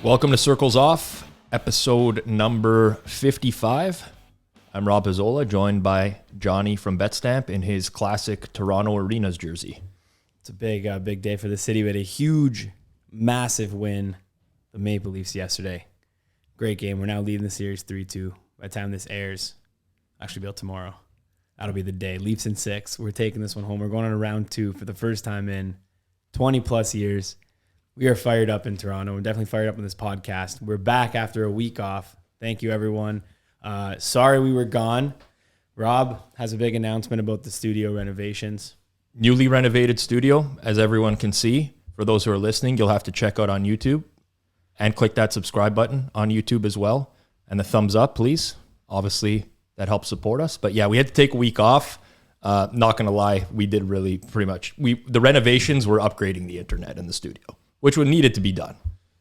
Welcome to CirclesOff, episode number 55. I'm Rob Pizzola, joined by Johnny from betstamp in his classic Toronto Arenas jersey. It's a big day for the city. We had a huge, massive win, the Maple Leafs yesterday. Great game. We're now leading the series 3-2. By the time this airs, actually be tomorrow, that'll be the day. Leafs in 6. We're taking this one home. We're going on a round 2 for the first time in 20 plus years. We are fired up in Toronto. We're definitely fired up on this podcast. We're back after a week off. Thank you, everyone. Sorry we were gone. Rob has a big announcement about the studio renovations. Newly renovated studio, as everyone can see. For those who are listening, you'll have to check out on YouTube and click that subscribe button on YouTube as well. And the thumbs up, please. Obviously, that helps support us. But yeah, we had to take a week off. Not going to lie, we did really pretty much. The renovations were upgrading the internet in the studio, which would needed to be done.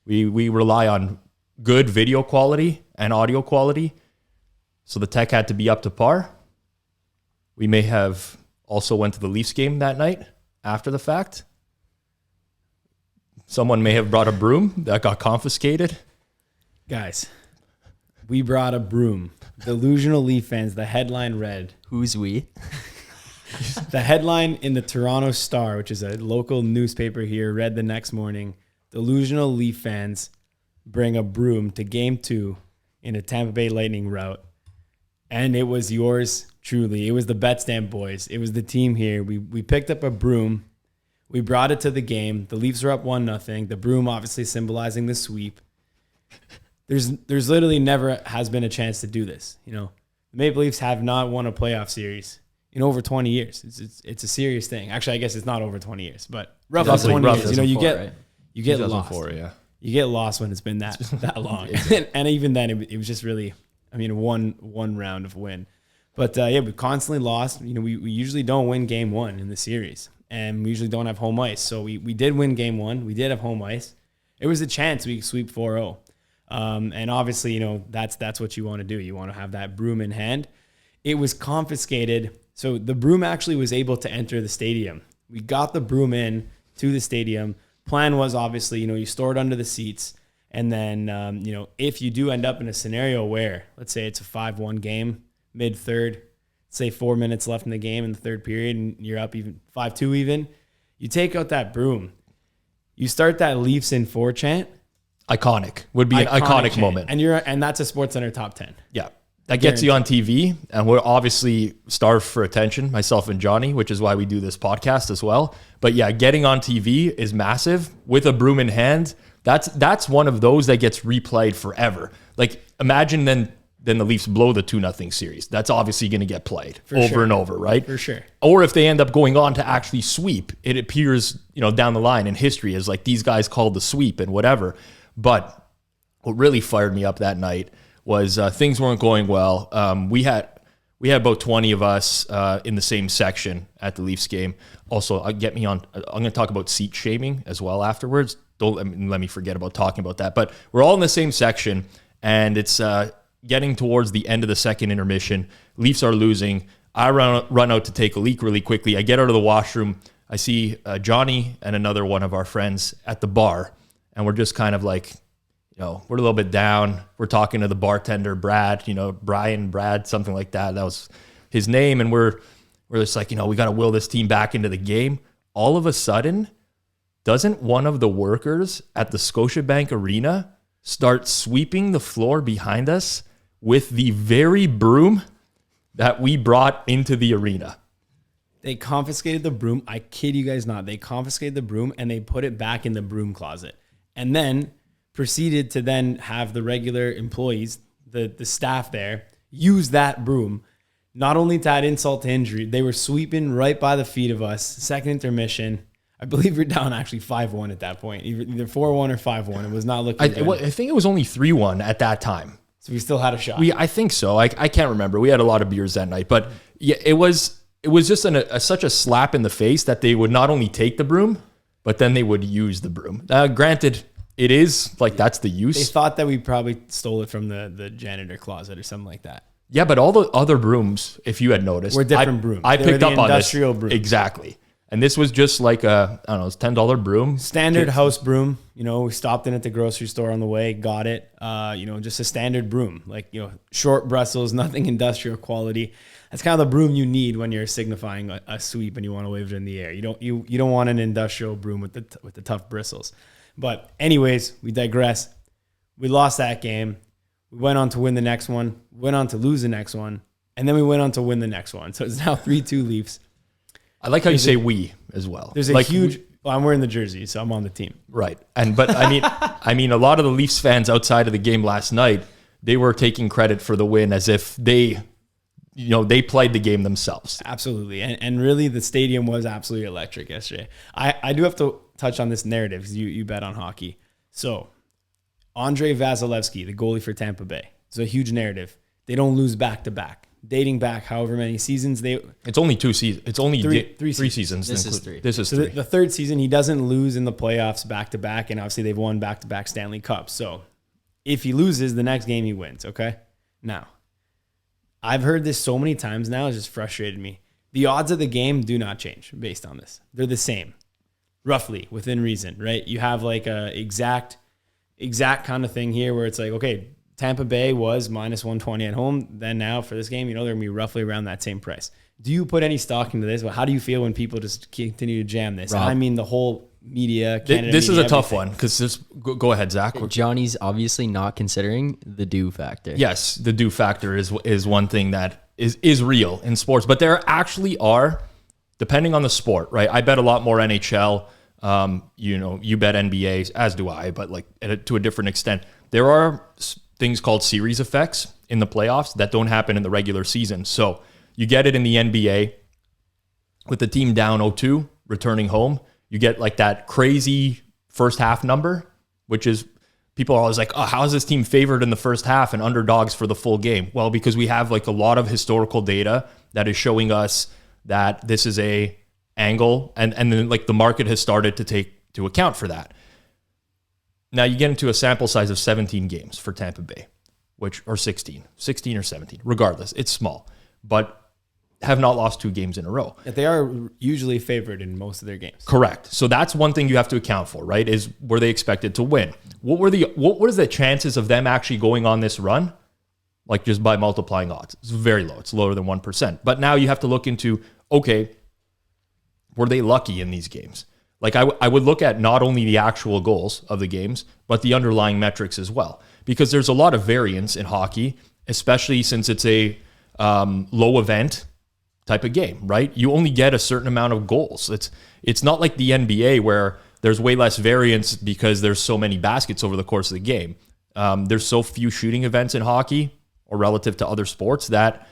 We rely on good video quality and audio quality, so the tech had to be up to par. We may have also went to the Leafs game that night after the fact. Someone may have brought a broom that got confiscated. Guys, we brought a broom. Delusional Leaf fans, the headline read. Who's we? The headline in the Toronto Star, which is a local newspaper here, read the next morning, delusional Leaf fans bring a broom to Game 2 in a Tampa Bay Lightning rout. And it was yours truly. It was the betstamp boys. It was the team here. We picked up a broom. We brought it to the game. The Leafs were up 1-0. The broom obviously symbolizing the sweep. There's literally never has been a chance to do this. You know, the Maple Leafs have not won a playoff series in over 20 years. It's a serious thing. Actually, I guess it's not over 20 years, but roughly 20 years. You know, you get lost. Yeah. You get lost when it's been that long. And even then, it was just really, one round of win. But we constantly lost. You know, we usually don't win Game 1 in the series, and we usually don't have home ice. So we did win Game 1. We did have home ice. It was a chance we could sweep 4-0. And obviously, you know, that's what you want to do. You want to have that broom in hand. It was confiscated. So the broom actually was able to enter the stadium. We got the broom in to the stadium. Plan was obviously, you know, you store it under the seats. And then, if you do end up in a scenario where, let's say it's a 5-1 game, mid-third, say 4 minutes left in the game in the third period, and you're up even 5-2 even, you take out that broom. You start that Leafs in 4 chant. Iconic. Would be an iconic chant. moment. And that's a SportsCenter top 10. Yeah. That gets you on TV, and we're obviously starved for attention, myself and Johnny, which is why we do this podcast as well. But yeah, getting on TV is massive with a broom in hand. That's one of those that gets replayed forever. Like, imagine then the Leafs blow the 2-0 series. That's obviously going to get played over and over, right? For sure. Or if they end up going on to actually sweep, it appears, you know, down the line in history as like these guys called the sweep and whatever. But what really fired me up that night was things weren't going well. We had about 20 of us in the same section at the Leafs game. Also, I'm going to talk about seat shaming as well afterwards. Don't let me forget about talking about that. But we're all in the same section, and it's getting towards the end of the second intermission. Leafs are losing. I run out to take a leak really quickly. I get out of the washroom. I see Johnny and another one of our friends at the bar, and we're just kind of like, you know, we're a little bit down. We're talking to the bartender, Brad, Brad, something like that. That was his name. And we're just like, you know, we got to will this team back into the game. All of a sudden, doesn't one of the workers at the Scotiabank Arena start sweeping the floor behind us with the very broom that we brought into the arena? They confiscated the broom. I kid you guys not. They confiscated the broom and they put it back in the broom closet. And then proceeded to then have the regular employees, the staff there, use that broom, not only to add insult to injury, they were sweeping right by the feet of us. Second intermission, I believe we're down actually 5-1 at that point, either 4-1 or 5-1. It was not looking good. I think it was only 3-1 at that time. So we still had a shot. I think so. I can't remember. We had a lot of beers that night, but yeah, it was just such a slap in the face that they would not only take the broom, but then they would use the broom. Granted, it is like that's the use. They thought that we probably stole it from the janitor closet or something like that. Yeah, but all the other brooms, if you had noticed, were different brooms. I picked up on this. Industrial brooms. Exactly. And this was just like a, I don't know, it's $10 broom. Standard house broom. You know, we stopped in at the grocery store on the way, got it. You know, just a standard broom, like, you know, short bristles, nothing industrial quality. That's kind of the broom you need when you're signifying a sweep and you want to wave it in the air. You don't want an industrial broom with the tough bristles. But anyways, we digress. We lost that game. We went on to win the next one, went on to lose the next one, and then we went on to win the next one. So it's now 3-2 Leafs. I like how you say we as well. There's a like, huge. Well, I'm wearing the jersey, so I'm on the team. Right. But I mean, a lot of the Leafs fans outside of the game last night, they were taking credit for the win as if they played the game themselves. Absolutely. And really, the stadium was absolutely electric yesterday. I do have to touch on this narrative because you bet on hockey. So, Andrei Vasilevsky, the goalie for Tampa Bay, it's a huge narrative. They don't lose back-to-back. Dating back however many seasons it's only 2 seasons. It's only three seasons. This is 3. This is so 3. The third season, he doesn't lose in the playoffs back to back, and obviously they've won back to back Stanley Cups. So if he loses, the next game he wins. Okay. Now, I've heard this so many times now, it's just frustrated me. The odds of the game do not change based on this. They're the same, roughly within reason, right? You have like a exact kind of thing here where it's like, okay, Tampa Bay was minus 120 at home. Then now for this game, they're going to be roughly around that same price. Do you put any stock into this? Well, how do you feel when people just continue to jam this? Rob, I mean, the whole media, Canada this media, is a tough everything. one because go ahead, Zach. Johnny's obviously not considering the do factor. Yes, the do factor is one thing that is real in sports, but there actually are, depending on the sport, right? I bet a lot more NHL. You bet NBA, as do I, but like to a different extent. There are things called series effects in the playoffs that don't happen in the regular season. So you get it in the NBA with the team down 0-2, returning home. You get like that crazy first half number, which is people are always like, oh, how is this team favored in the first half and underdogs for the full game? Well, because we have like a lot of historical data that is showing us that this is a angle and then like the market has started to take to account for that. Now you get into a sample size of 17 games for Tampa Bay, or 16 or 17, regardless, it's small, but have not lost 2 games in a row. They are usually favored in most of their games. Correct. So that's one thing you have to account for, right? Is were they expected to win? What is the chances of them actually going on this run? Like just by multiplying odds. It's very low. It's lower than 1%. But now you have to look into, okay, were they lucky in these games? Like I would look at not only the actual goals of the games, but the underlying metrics as well. Because there's a lot of variance in hockey, especially since it's a low event type of game, right? You only get a certain amount of goals. It's not like the NBA where there's way less variance because there's so many baskets over the course of the game. There's so few shooting events in hockey or relative to other sports that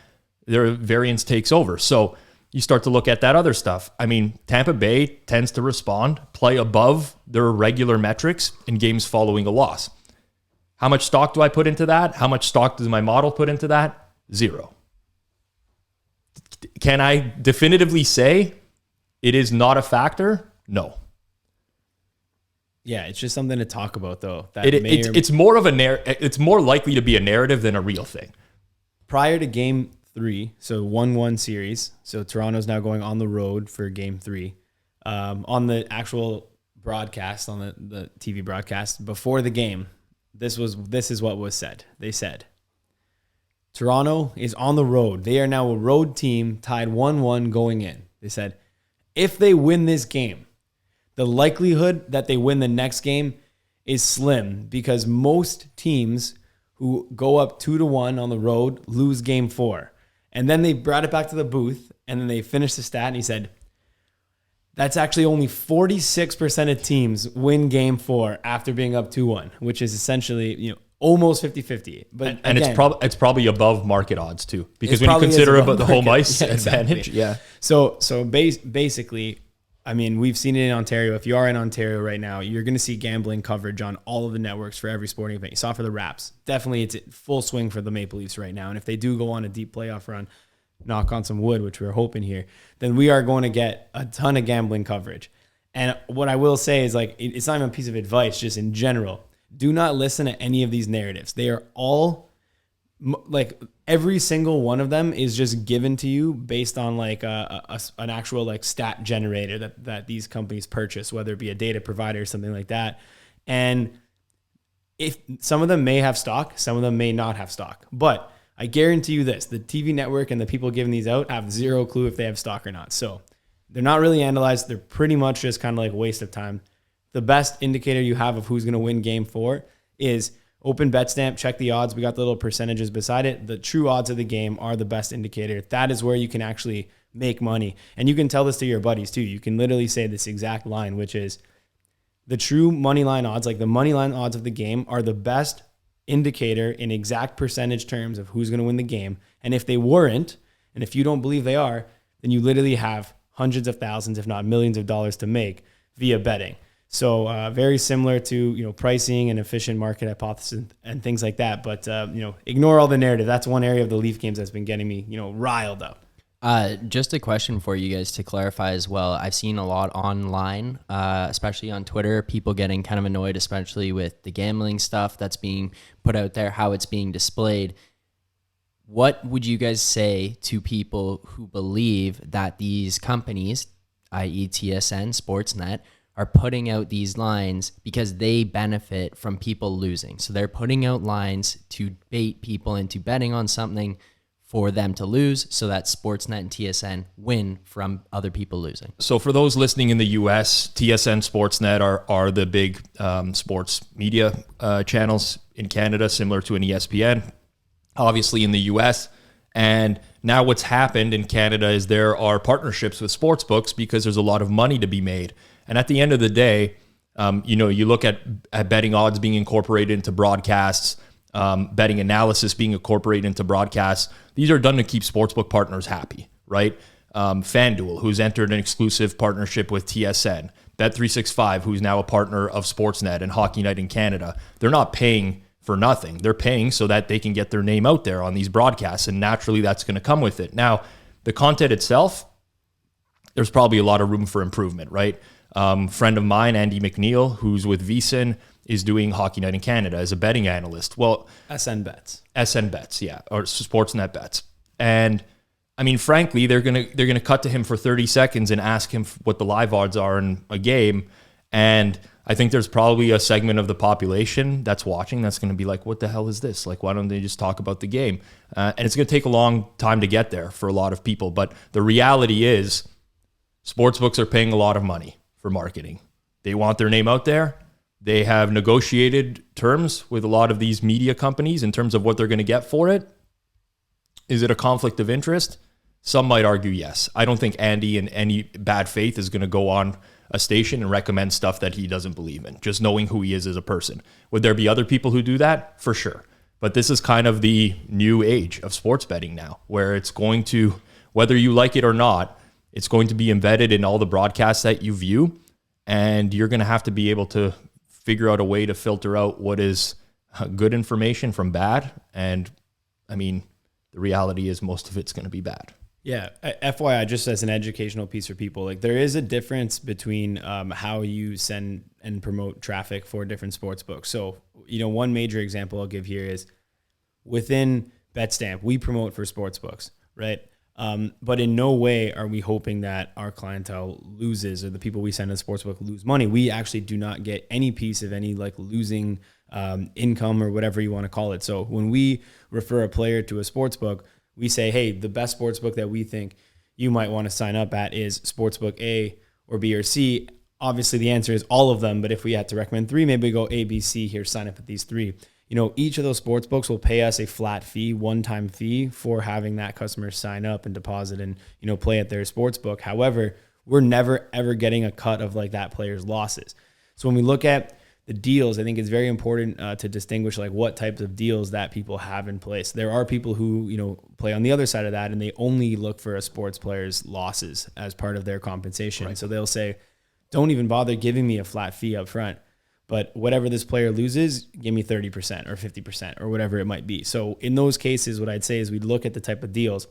their variance takes over. So you start to look at that other stuff. I mean, Tampa Bay tends to play above their regular metrics in games following a loss. How much stock do I put into that? How much stock does my model put into that? 0. Can I definitively say it is not a factor? No. Yeah, it's just something to talk about, though. It's more of it's more likely to be a narrative than a real thing. Prior to Game 3, so 1-1 series. So Toronto's now going on the road for Game 3. On the actual broadcast, on the TV broadcast before the game, this is what was said. They said, Toronto is on the road. They are now a road team tied 1-1 going in. They said, if they win this game, the likelihood that they win the next game is slim because most teams who go up 2-1 on the road lose Game 4. And then they brought it back to the booth and then they finished the stat and he said, that's actually only 46% of teams win Game 4 after being up 2-1, which is essentially, almost 50-50. But and again, it's probably above market odds too, because when you consider about the home ice advantage, yeah. So basically, I mean, we've seen it in Ontario. If you are in Ontario right now, you're going to see gambling coverage on all of the networks for every sporting event. You saw it for the Raps. Definitely, it's full swing for the Maple Leafs right now. And if they do go on a deep playoff run, knock on some wood, which we're hoping here, then we are going to get a ton of gambling coverage. And what I will say is, like, it's not even a piece of advice, just in general. Do not listen to any of these narratives. They are all, like, every single one of them is just given to you based on like an actual like stat generator that these companies purchase, whether it be a data provider or something like that. And if some of them may have stock, some of them may not have stock, but I guarantee you this, the TV network and the people giving these out have zero clue if they have stock or not. So they're not really analyzed. They're pretty much just kind of like a waste of time. The best indicator you have of who's going to win game 4 is open betstamp, check the odds. We got the little percentages beside it. The true odds of the game are the best indicator. That is where you can actually make money. And you can tell this to your buddies too. You can literally say this exact line, which is the true money line odds, like the money line odds of the game, are the best indicator in exact percentage terms of who's going to win the game. And if they weren't, and if you don't believe they are, then you literally have hundreds of thousands, if not millions of dollars to make via betting. So very similar to, pricing and efficient market hypothesis and things like that. But, ignore all the narrative. That's one area of the Leaf games that's been getting me, riled up. Just a question for you guys to clarify as well. I've seen a lot online, especially on Twitter, people getting kind of annoyed, especially with the gambling stuff that's being put out there, how it's being displayed. What would you guys say to people who believe that these companies, i.e. TSN, Sportsnet, are putting out these lines because they benefit from people losing? So they're putting out lines to bait people into betting on something for them to lose, so that Sportsnet and TSN win from other people losing. So for those listening in the US, TSN, Sportsnet are the big sports media channels in Canada, similar to an ESPN, obviously in the US. And now what's happened in Canada is there are partnerships with sports books because there's a lot of money to be made. And at the end of the day, you look at betting odds being incorporated into broadcasts, betting analysis being incorporated into broadcasts. These are done to keep sportsbook partners happy, right? FanDuel, who's entered an exclusive partnership with TSN. Bet365, who's now a partner of Sportsnet and Hockey Night in Canada. They're not paying for nothing. They're paying so that they can get their name out there on these broadcasts, and naturally that's going to come with it. Now, the content itself, there's probably a lot of room for improvement, right? Friend of mine, Andy McNeil, who's with VSiN, is doing Hockey Night in Canada as a betting analyst. Well, SN Bets, yeah, or Sportsnet Bets. And I mean, frankly, they're gonna cut to him for 30 seconds and ask him what the live odds are in a game. And I think there's probably a segment of the population that's watching that's going to be like, what the hell is this? Like, why don't they just talk about the game? And it's going to take a long time to get there for a lot of people. But the reality is sportsbooks are paying a lot of money for marketing. They want their name out there. They have negotiated terms with a lot of these media companies in terms of what they're going to get for it. Is it a conflict of interest? Some might argue yes. I don't think Andy in any bad faith is going to go on a station and recommend stuff that he doesn't believe in, just knowing who he is as a person. Would there be other people who do that? For sure. But this is kind of the new age of sports betting now, where it's going to, whether you like it or not, it's going to be embedded in all the broadcasts that you view, and you're going to have to be able to figure out a way to filter out what is good information from bad. And I mean, the reality is most of it's going to be bad. Yeah. FYI, just as an educational piece for people, like there is a difference between how you send and promote traffic for different sports books. So, one major example I'll give here is within Betstamp, we promote for sports books, right? But in no way are we hoping that our clientele loses or the people we send to the sportsbook lose money. We actually do not get any piece of any like losing income or whatever you want to call it. So when we refer a player to a sportsbook, we say, hey, the best sportsbook that we think you might want to sign up at is sportsbook A or B or C. Obviously, the answer is all of them. But if we had to recommend 3, maybe we go A, B, C here, sign up at these 3. Each of those sports books will pay us a flat fee, one-time fee for having that customer sign up and deposit and, play at their sports book. However, we're never, ever getting a cut of like that player's losses. So when we look at the deals, I think it's very important to distinguish like what types of deals that people have in place. There are people who, play on the other side of that and they only look for a sports player's losses as part of their compensation. Right. So they'll say, don't even bother giving me a flat fee up front. But whatever this player loses, give me 30% or 50% or whatever it might be. So in those cases, what I'd say is we'd look at the type of deals.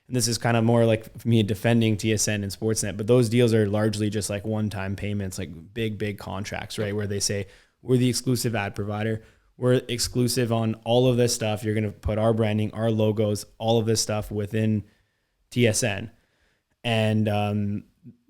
And this is kind of more like me defending TSN and Sportsnet, but those deals are largely just like one-time payments, like big contracts, right? Where they say, we're the exclusive ad provider. we're exclusive on all of this stuff. You're going to put our branding, our logos, all of this stuff within TSN. And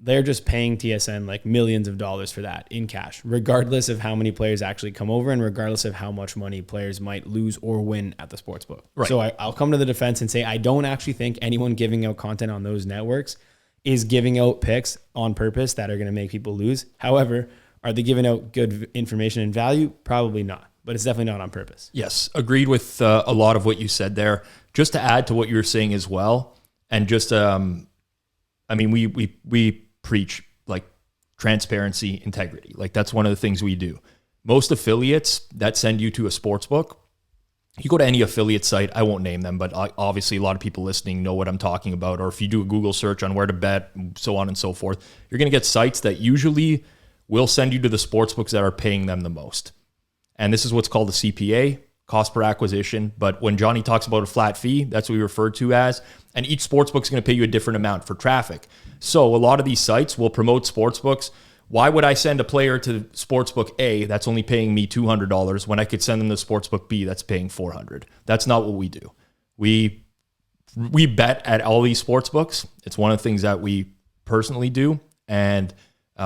they're just paying TSN like millions of dollars for that in cash, regardless of how many players actually come over and regardless of how much money players might lose or win at the sportsbook. Right. So I'll come to the defense and say, I don't actually think anyone giving out content on those networks is giving out picks on purpose that are going to make people lose. However, are they giving out good information and value? Probably not, but it's definitely not on purpose. Yes, agreed with a lot of what you said there. Just to add to what you were saying as well, and just, I mean, we preach like transparency, integrity. Like that's one of the things we do. Most affiliates that send you to a sports book, you go to any affiliate site, I won't name them, but obviously a lot of people listening know what I'm talking about. Or if you do a Google search on where to bet, so on and so forth, you're going to get sites that usually will send you to the sports books that are paying them the most. And this is what's called a CPA, cost per acquisition. But when Johnny talks about a flat fee, that's what we refer to as. And each sportsbook is going to pay you a different amount for traffic. So a lot of these sites will promote sportsbooks. Why would I send a player to sportsbook A that's only paying me $200 when I could send them to sportsbook B that's paying $400? That's not what we do. We bet at all these sportsbooks. It's one of the things that we personally do. And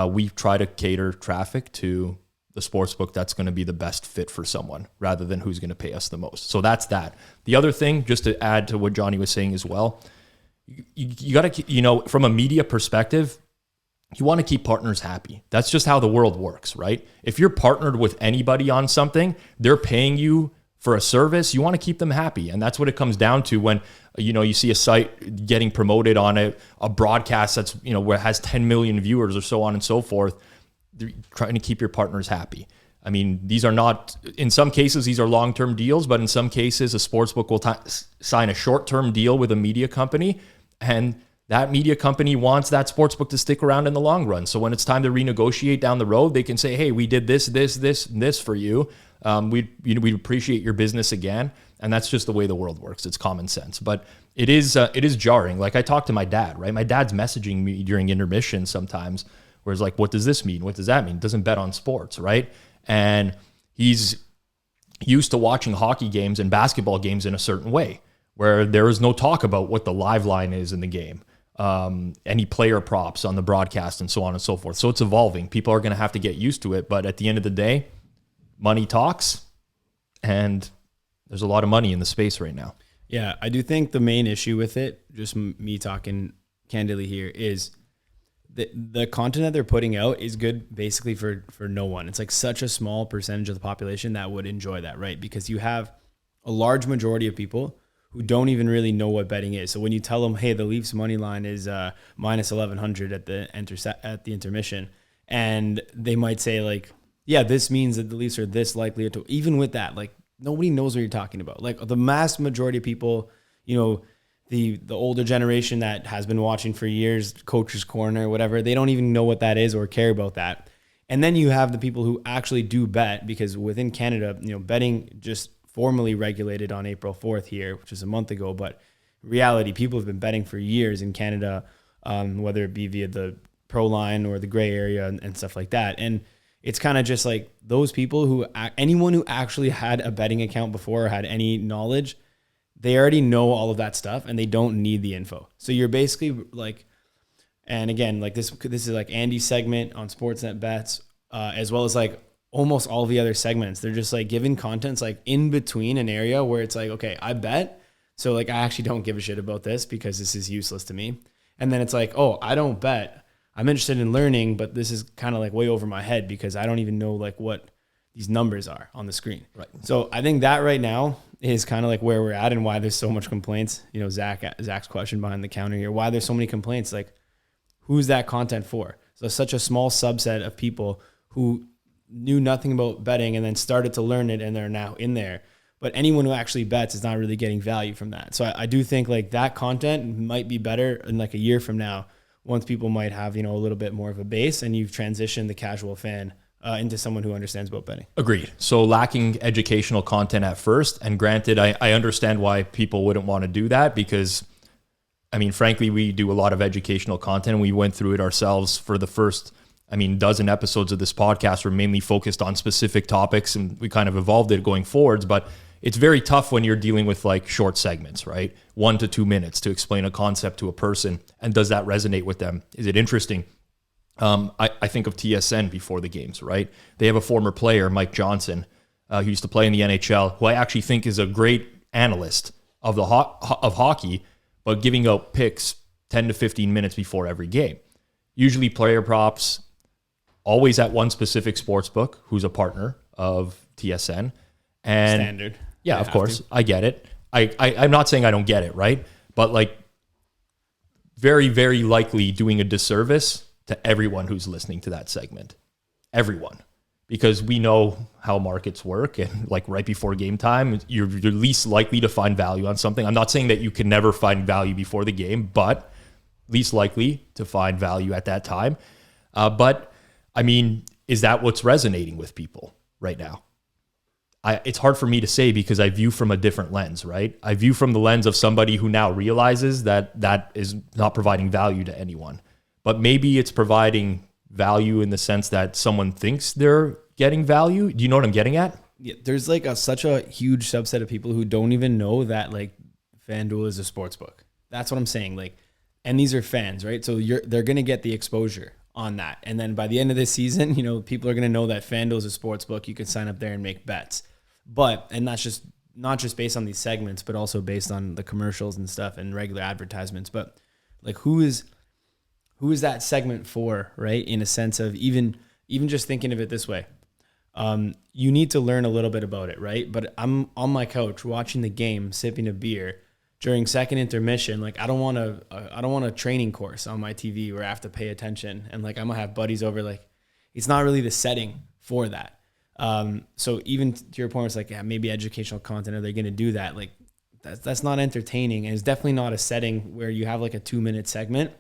we try to cater traffic to the sportsbook that's going to be the best fit for someone rather than who's going to pay us the most. So that's that. The other thing, just to add to what Johnny was saying as well, you got to, from a media perspective, you want to keep partners happy. That's just how the world works, right? If you're partnered with anybody on something, they're paying you for a service, you want to keep them happy. And that's what it comes down to when, you see a site getting promoted on a broadcast that's, where it has 10 million viewers or so on and so forth. They're trying to keep your partners happy. I mean, these are not, in some cases, these are long-term deals, but in some cases, a sportsbook will sign a short-term deal with a media company, and that media company wants that sportsbook to stick around in the long run. So when it's time to renegotiate down the road, they can say, hey, we did this, and this for you. We'd appreciate your business again. And that's just the way the world works. It's common sense. But it is jarring. Like I talk to my dad, right? My dad's messaging me during intermission sometimes where it's like, what does this mean? What does that mean? Doesn't bet on sports, right? And he's used to watching hockey games and basketball games in a certain way where there is no talk about what the live line is in the game. Any player props on the broadcast and so on and so forth. So it's evolving. People are going to have to get used to it. But at the end of the day, money talks, and there's a lot of money in the space right now. Yeah, I do think the main issue with it, just me talking candidly here, is the content that they're putting out is good basically for no one. It's like such a small percentage of the population that would enjoy that, right? Because you have a large majority of people who don't even really know what betting is. So when you tell them, hey, the Leafs money line is minus 1100 at the intermission, and they might say like, yeah, this means that the Leafs are this likely to, even with that, like nobody knows what you're talking about. Like the mass majority of people, the older generation that has been watching for years, Coach's Corner, whatever, they don't even know what that is or care about that. And then you have the people who actually do bet, because within Canada, betting just formally regulated on April 4th here, which is a month ago. But in reality, people have been betting for years in Canada, whether it be via the pro line or the gray area and stuff like that. And it's kind of just like those people anyone who actually had a betting account before or had any knowledge, they already know all of that stuff and they don't need the info. So you're basically like, and again, like this is like Andy's segment on Sportsnet Bets, as well as like almost all the other segments. They're just like giving contents like in between an area where it's like, okay, I bet. So like, I actually don't give a shit about this because this is useless to me. And then it's like, oh, I don't bet. I'm interested in learning, but this is kind of like way over my head because I don't even know like what these numbers are on the screen. Right. So I think that right now is kind of like where we're at and why there's so much complaints. Zach's question behind the counter here, why there's so many complaints, like who's that content for? So such a small subset of people who knew nothing about betting and then started to learn it and they're now in there. But anyone who actually bets is not really getting value from that. So I do think like that content might be better in like a year from now, once people might have, a little bit more of a base and you've transitioned the casual fan into someone who understands about betting. Agreed. So lacking educational content at first. And granted, I understand why people wouldn't want to do that because, I mean, frankly, we do a lot of educational content. We went through it ourselves for the first I mean, dozen episodes of this podcast were mainly focused on specific topics, and we kind of evolved it going forwards. But it's very tough when you're dealing with like short segments, right? 1 to 2 minutes to explain a concept to a person. And does that resonate with them? Is it interesting? I think of TSN before the games, right? They have a former player, Mike Johnson, who used to play in the NHL, who I actually think is a great analyst of of hockey, but giving out picks 10 to 15 minutes before every game. Usually player props, always at one specific sports book, who's a partner of TSN. And Standard. Yeah, of course. I get it. I'm not saying I don't get it, right? But like very, very likely doing a disservice to everyone who's listening to that segment. Everyone. Because we know how markets work, and like right before game time, you're least likely to find value on something. I'm not saying that you can never find value before the game, but least likely to find value at that time. But I mean, is that what's resonating with people right now? It's hard for me to say because I view from a different lens, right? I view from the lens of somebody who now realizes that that is not providing value to anyone. But maybe it's providing value in the sense that someone thinks they're getting value. Do you know what I'm getting at? Yeah, there's like such a huge subset of people who don't even know that like FanDuel is a sports book. That's what I'm saying. Like, and these are fans, right? So they're going to get the exposure on that. And then by the end of this season, you know, people are going to know that FanDuel is a sports book. You can sign up there and make bets. But, and that's just not just based on these segments, but also based on the commercials and stuff and regular advertisements. But like, who is that segment for, right? In a sense of even just thinking of it this way, you need to learn a little bit about it, right? But I'm on my couch watching the game, sipping a beer during second intermission. Like I don't want a training course on my TV where I have to pay attention. And like, I'm gonna have buddies over. Like it's not really the setting for that. So even to your point, it's like, yeah, maybe educational content. Are they going to do that? Like that's not entertaining. And it's definitely not a setting where you have like a 2-minute segment.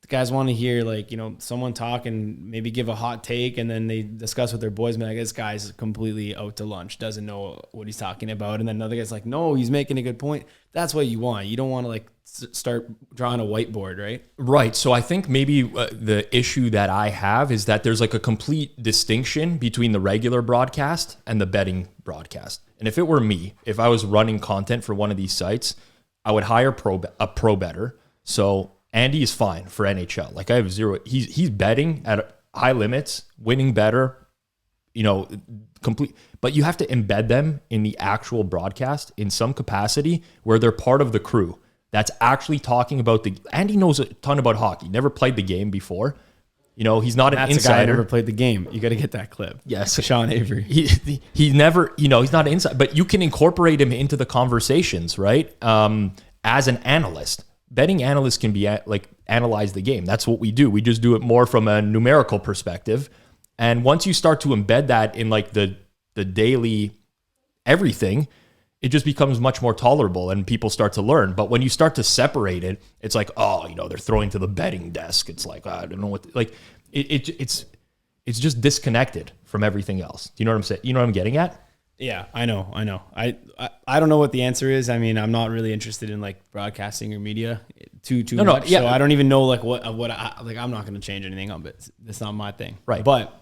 The guys want to hear like, you know, someone talk and maybe give a hot take, and then they discuss with their boys, man, like, this guy's completely out to lunch, doesn't know what he's talking about. And then another guy's like, no, he's making a good point. That's what you want. You don't want to like start drawing a whiteboard, right? Right. So I think maybe the issue that I have is that there's like a complete distinction between the regular broadcast and the betting broadcast. And if it were me, if I was running content for one of these sites, I would hire a pro bettor. So Andy is fine for NHL. Like I have zero. He's betting at high limits, winning better, you know, complete. But you have to embed them in the actual broadcast in some capacity where they're part of the crew that's actually talking about Andy knows a ton about hockey. Never played the game before. You know, he's not an insider. A guy who never played the game. You got to get that clip. Yes, Sean Avery. He never. You know, he's not an insider, but you can incorporate him into the conversations, right? As an analyst. Betting analysts can be like analyze the game. That's what we do. We just do it more from a numerical perspective. And once you start to embed that in like the daily everything, it just becomes much more tolerable and people start to learn. But when you start to separate it, it's like, oh, you know, they're throwing to the betting desk. It's like, I don't know what, like it's just disconnected from everything else. Do you know what I'm saying? You know what I'm getting at? Yeah, I know. I don't know what the answer is. I mean, I'm not really interested in like broadcasting or media too much. Yeah. So I don't even know like what I'm not going to change anything on it. It's not my thing. Right. But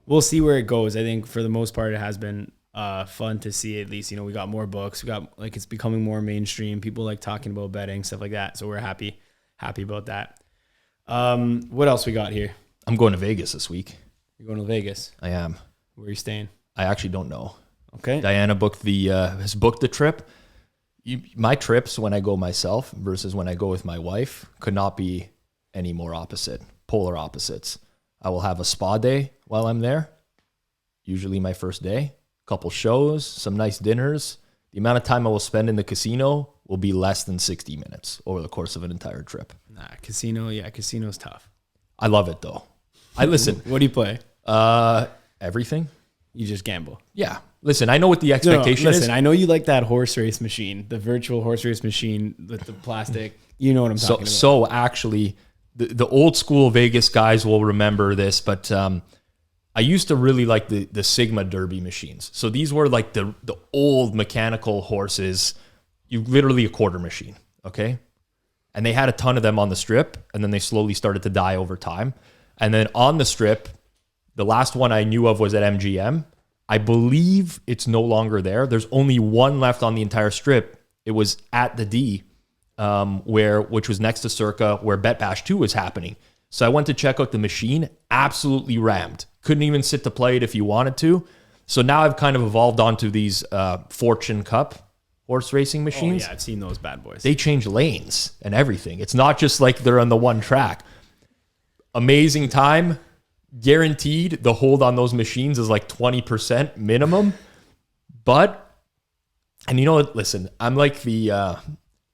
we'll see where it goes. I think for the most part, it has been fun to see. At least, you know, we got more books. We got like, it's becoming more mainstream. People like talking about betting, stuff like that. So we're happy about that. What else we got here? I'm going to Vegas this week. You're going to Vegas? I am. Where are you staying? I actually don't know. Okay. Diana has booked the trip. My trips when I go myself versus when I go with my wife could not be any more polar opposites. I will have a spa day while I'm there, usually my first day, a couple shows, some nice dinners. The amount of time I will spend in the casino will be less than 60 minutes over the course of an entire trip. Casino's tough. I love it though. Listen. What do you play? Everything. You just gamble. Yeah. Listen, I know what the expectation is. Listen, I know you like that horse race machine, the virtual horse race machine with the plastic. You know what I'm talking about. So actually, the old school Vegas guys will remember this, but I used to really like the Sigma Derby machines. So these were like the old mechanical horses, literally a quarter machine, okay? And they had a ton of them on the strip, and then they slowly started to die over time. And then on the strip, the last one I knew of was at MGM. I believe it's no longer there. There's only one left on the entire strip. It was at the D, which was next to Circa, where Bet Bash 2 was happening. So I went to check out the machine, absolutely rammed. Couldn't even sit to play it if you wanted to. So now I've kind of evolved onto these Fortune Cup horse racing machines. Oh, yeah, I've seen those bad boys. They change lanes and everything. It's not just like they're on the one track. Amazing time. Guaranteed the hold on those machines is like 20% minimum. But, and you know what? Listen, I'm like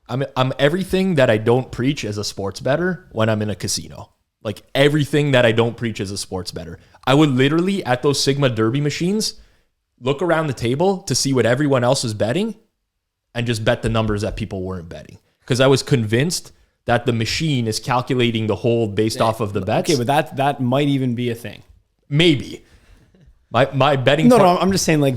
I'm everything that I don't preach as a sports bettor when I'm in a casino. Like everything that I don't preach as a sports bettor. I would literally, at those Sigma Derby machines, look around the table to see what everyone else is betting and just bet the numbers that people weren't betting. Because I was convinced that the machine is calculating the hold based off of the bets. Okay, but that might even be a thing. Maybe. My betting... No, I'm just saying like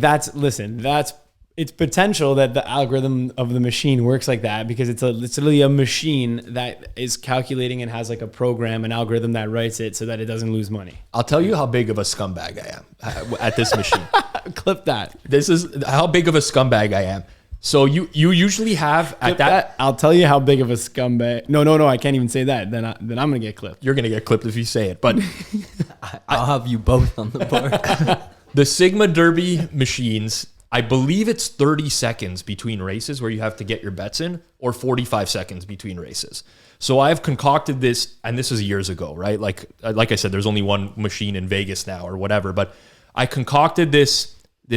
it's potential that the algorithm of the machine works like that because it's literally a machine that is calculating and has like a program, an algorithm that writes it so that it doesn't lose money. I'll tell you how big of a scumbag I am at this machine. Clip that. This is how big of a scumbag I am. So you usually have at that... I'll tell you how big of a scumbag. No, I can't even say that. Then I'm gonna get clipped. You're gonna get clipped if you say it. But I'll have you both on the board. The Sigma Derby machines, I believe it's 30 seconds between races where you have to get your bets in, or 45 seconds between races. So I've concocted this, and this is years ago, right? Like I said, there's only one machine in Vegas now or whatever, but I concocted this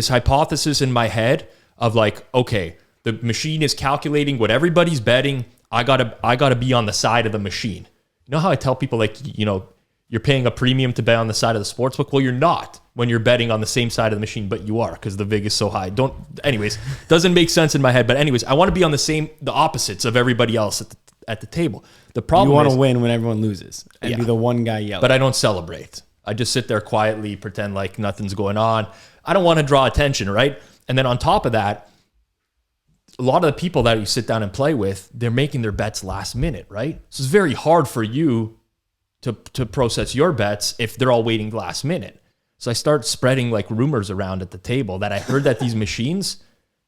hypothesis in my head of like, okay, the machine is calculating what everybody's betting. I gotta be on the side of the machine. You know how I tell people like, you know, you're paying a premium to bet on the side of the sportsbook? Well, you're not when you're betting on the same side of the machine, but you are because the vig is so high. Doesn't make sense in my head. But anyways, I want to be on the opposites of everybody else at the table. The problem you want to win when everyone loses and be the one guy yelling. But I don't celebrate. I just sit there quietly, pretend like nothing's going on. I don't want to draw attention, right? And then on top of that, a lot of the people that you sit down and play with, they're making their bets last minute, right? So it's very hard for you to process your bets if they're all waiting last minute. So I start spreading like rumors around at the table that I heard that these machines,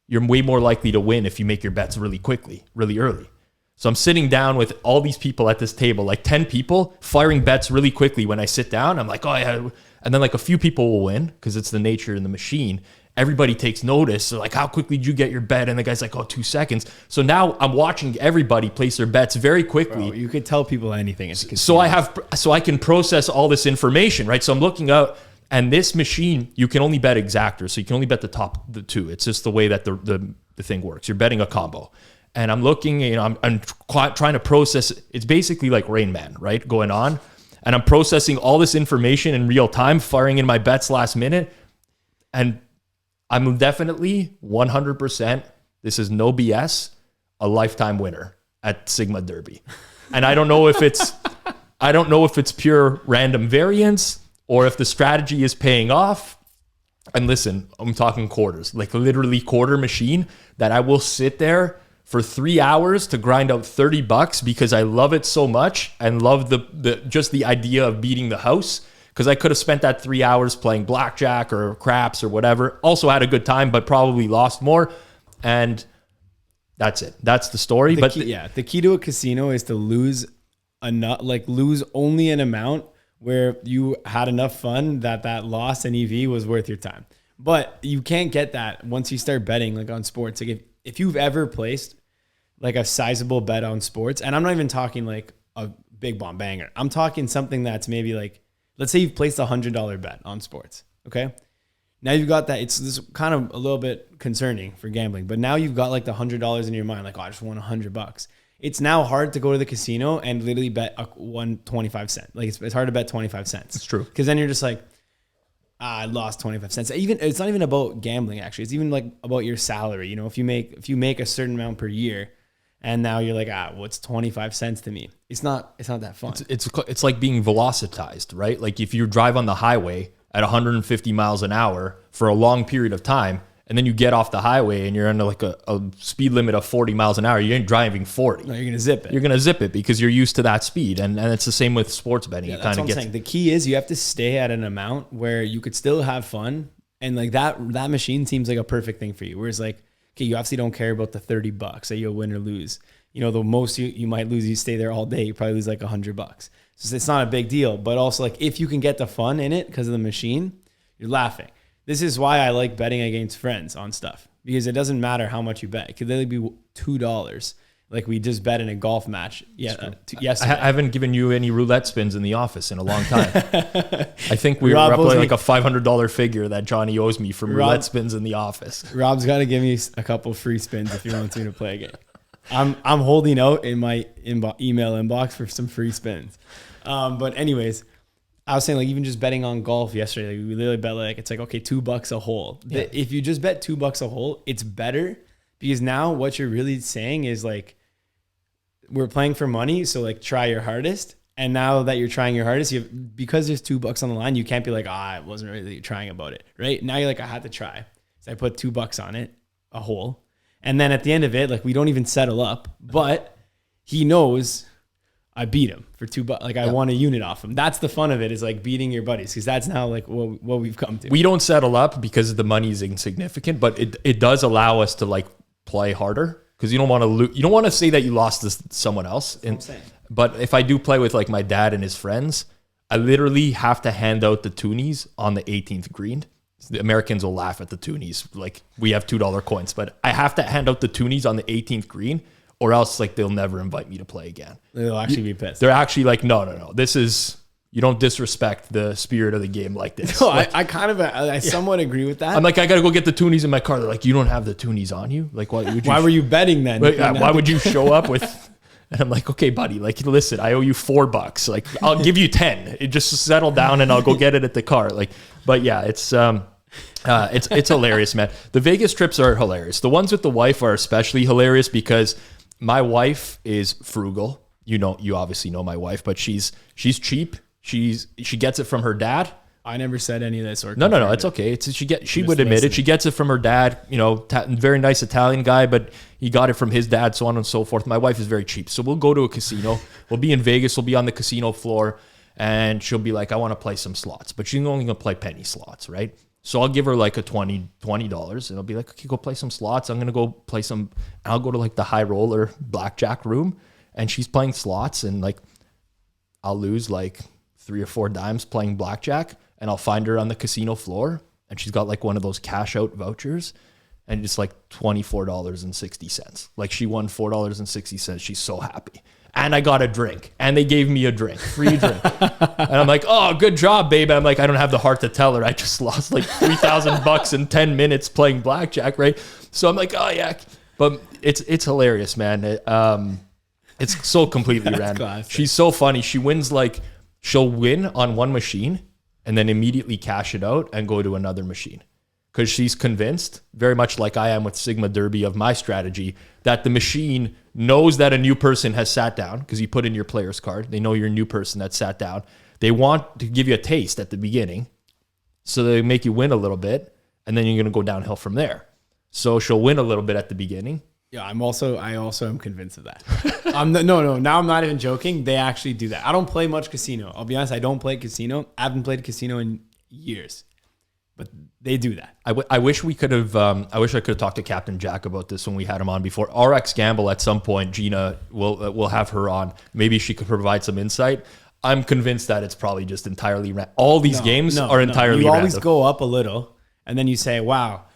you're way more likely to win if you make your bets really quickly, really early. So I'm sitting down with all these people at this table, like 10 people firing bets really quickly. When I sit down, I'm like, oh yeah. And then like a few people will win because it's the nature in the machine. Everybody takes notice. So like, how quickly did you get your bet? And the guy's like, oh, 2 seconds. So now I'm watching everybody place their bets very quickly. Bro, you could tell people anything. So I can process all this information, right? So I'm looking out, and this machine, you can only bet exactors. So you can only bet the two. It's just the way that the thing works. You're betting a combo. And I'm looking, you know, I'm trying to process. It's basically like Rain Man, right? Going on. And I'm processing all this information in real time, firing in my bets last minute. And I'm definitely 100%, this is no BS, a lifetime winner at Sigma Derby. And I don't know if it's pure random variance or if the strategy is paying off. And listen, I'm talking quarters, like literally quarter machine that I will sit there for 3 hours to grind out $30 because I love it so much and love just the idea of beating the house. Because I could have spent that 3 hours playing blackjack or craps or whatever. Also had a good time, but probably lost more. And that's it. That's the story. The key to a casino is to lose only an amount where you had enough fun that loss in EV was worth your time. But you can't get that once you start betting like on sports. Like if you've ever placed like a sizable bet on sports, and I'm not even talking like a big bomb banger. I'm talking something that's maybe like, let's say you've placed a $100 bet on sports. Okay. Now you've got that. It's this kind of a little bit concerning for gambling, but now you've got like the $100 in your mind. Like, oh, I just won $100. It's now hard to go to the casino and literally bet one 25 cent. Like it's hard to bet 25 cents. It's true. Cause then you're just like, I lost 25 cents. It's not even about gambling. Actually, it's even like about your salary. You know, if you make a certain amount per year, and now you're like, what's 25 cents to me? It's not that fun. It's like being velocitized, right? Like if you drive on the highway at 150 miles an hour for a long period of time, and then you get off the highway and you're under like a speed limit of 40 miles an hour. You ain't driving 40. No, you're going to zip it. You're going to zip it because you're used to that speed. And it's the same with sports betting. Yeah, that's what I'm saying. The key is you have to stay at an amount where you could still have fun. And like that machine seems like a perfect thing for you. Whereas like, okay, you obviously don't care about the $30 that you'll win or lose. You know, the most you might lose, you stay there all day, you probably lose like $100. So it's not a big deal. But also like if you can get the fun in it because of the machine, you're laughing. This is why I like betting against friends on stuff, because it doesn't matter how much you bet. It could literally be $2. Like we just bet in a golf match. Yeah, yesterday. I haven't given you any roulette spins in the office in a long time. I think we were up like a $500 figure that Johnny owes me from roulette spins in the office. Rob's got to give me a couple free spins if he wants me to play a game. I'm holding out in my email inbox for some free spins. But anyways, I was saying like even just betting on golf yesterday, like we literally bet like it's like okay $2 a hole. Yeah. If you just bet $2 a hole, it's better because now what you're really saying is like we're playing for money, so like try your hardest. And now that you're trying your hardest, because there's $2 on the line, you can't be like I wasn't really trying about it, right? Now you're like I had to try, so I put $2 on it, a hole, and then at the end of it, like we don't even settle up, but he knows I beat him for $2. Like I won a unit off him. That's the fun of it, is like beating your buddies, because that's now like what we've come to. We don't settle up because the money is insignificant, but it does allow us to like play harder because you don't want to lose. You don't want to say that you lost to someone else. But if I do play with like my dad and his friends, I literally have to hand out the toonies on the 18th green. The Americans will laugh at the toonies. Like we have $2 coins, but I have to hand out the toonies on the 18th green, or else like they'll never invite me to play again. They'll actually be pissed. They're actually like, no. This is, you don't disrespect the spirit of the game like this. No, like, I somewhat agree with that. I'm like, I got to go get the toonies in my car. They're like, you don't have the toonies on you? Like, why were you betting then? Why would you show up with... And I'm like, okay, buddy, like, listen, I owe you $4. Like, I'll give you 10. It just settle down and I'll go get it at the car. Like, but yeah, it's hilarious, man. The Vegas trips are hilarious. The ones with the wife are especially hilarious because my wife is frugal. You know, you obviously know my wife, but she's cheap. She gets it from her dad. I never said any of this. Or no, it's okay. She would admit it. She gets it from her dad. You know, very nice Italian guy, but he got it from his dad, so on and so forth. My wife is very cheap, so we'll go to a casino. We'll be in Vegas. We'll be on the casino floor, and she'll be like, "I want to play some slots," but she's only gonna play penny slots, right? So I'll give her like a $20, and I'll be like, "Okay, go play some slots. I'm gonna go play some." I'll go to like the high roller blackjack room, and she's playing slots, and like I'll lose like 3 or 4 dimes playing blackjack. And I'll find her on the casino floor, and she's got like one of those cash out vouchers, and it's like $24.60. Like she won $4.60. She's so happy. And I got a drink, and they gave me a drink, free drink. And I'm like, oh, good job, babe. I'm like, I don't have the heart to tell her I just lost like $3,000 in 10 minutes playing blackjack, right? So I'm like, oh yeah, but it's hilarious, man. It's so completely random. Classic. She's so funny. She wins like she'll win on one machine and then immediately cash it out and go to another machine. Because she's convinced, very much like I am with Sigma Derby of my strategy, that the machine knows that a new person has sat down, because you put in your player's card. They know you're a new person that sat down. They want to give you a taste at the beginning, so they make you win a little bit, and then you're going to go downhill from there. So she'll win a little bit at the beginning. Yeah, I also am convinced of that. No, now I'm not even joking. They actually do that. I don't play much casino. I'll be honest, I don't play casino. I haven't played casino in years, but they do that. I wish we could have. I wish I could have talked to Captain Jack about this when we had him on before. RX Gamble at some point. Gina will have her on. Maybe she could provide some insight. I'm convinced that it's probably just entirely random. All these games are entirely random. You random. always go up a little, and then you say, "Wow,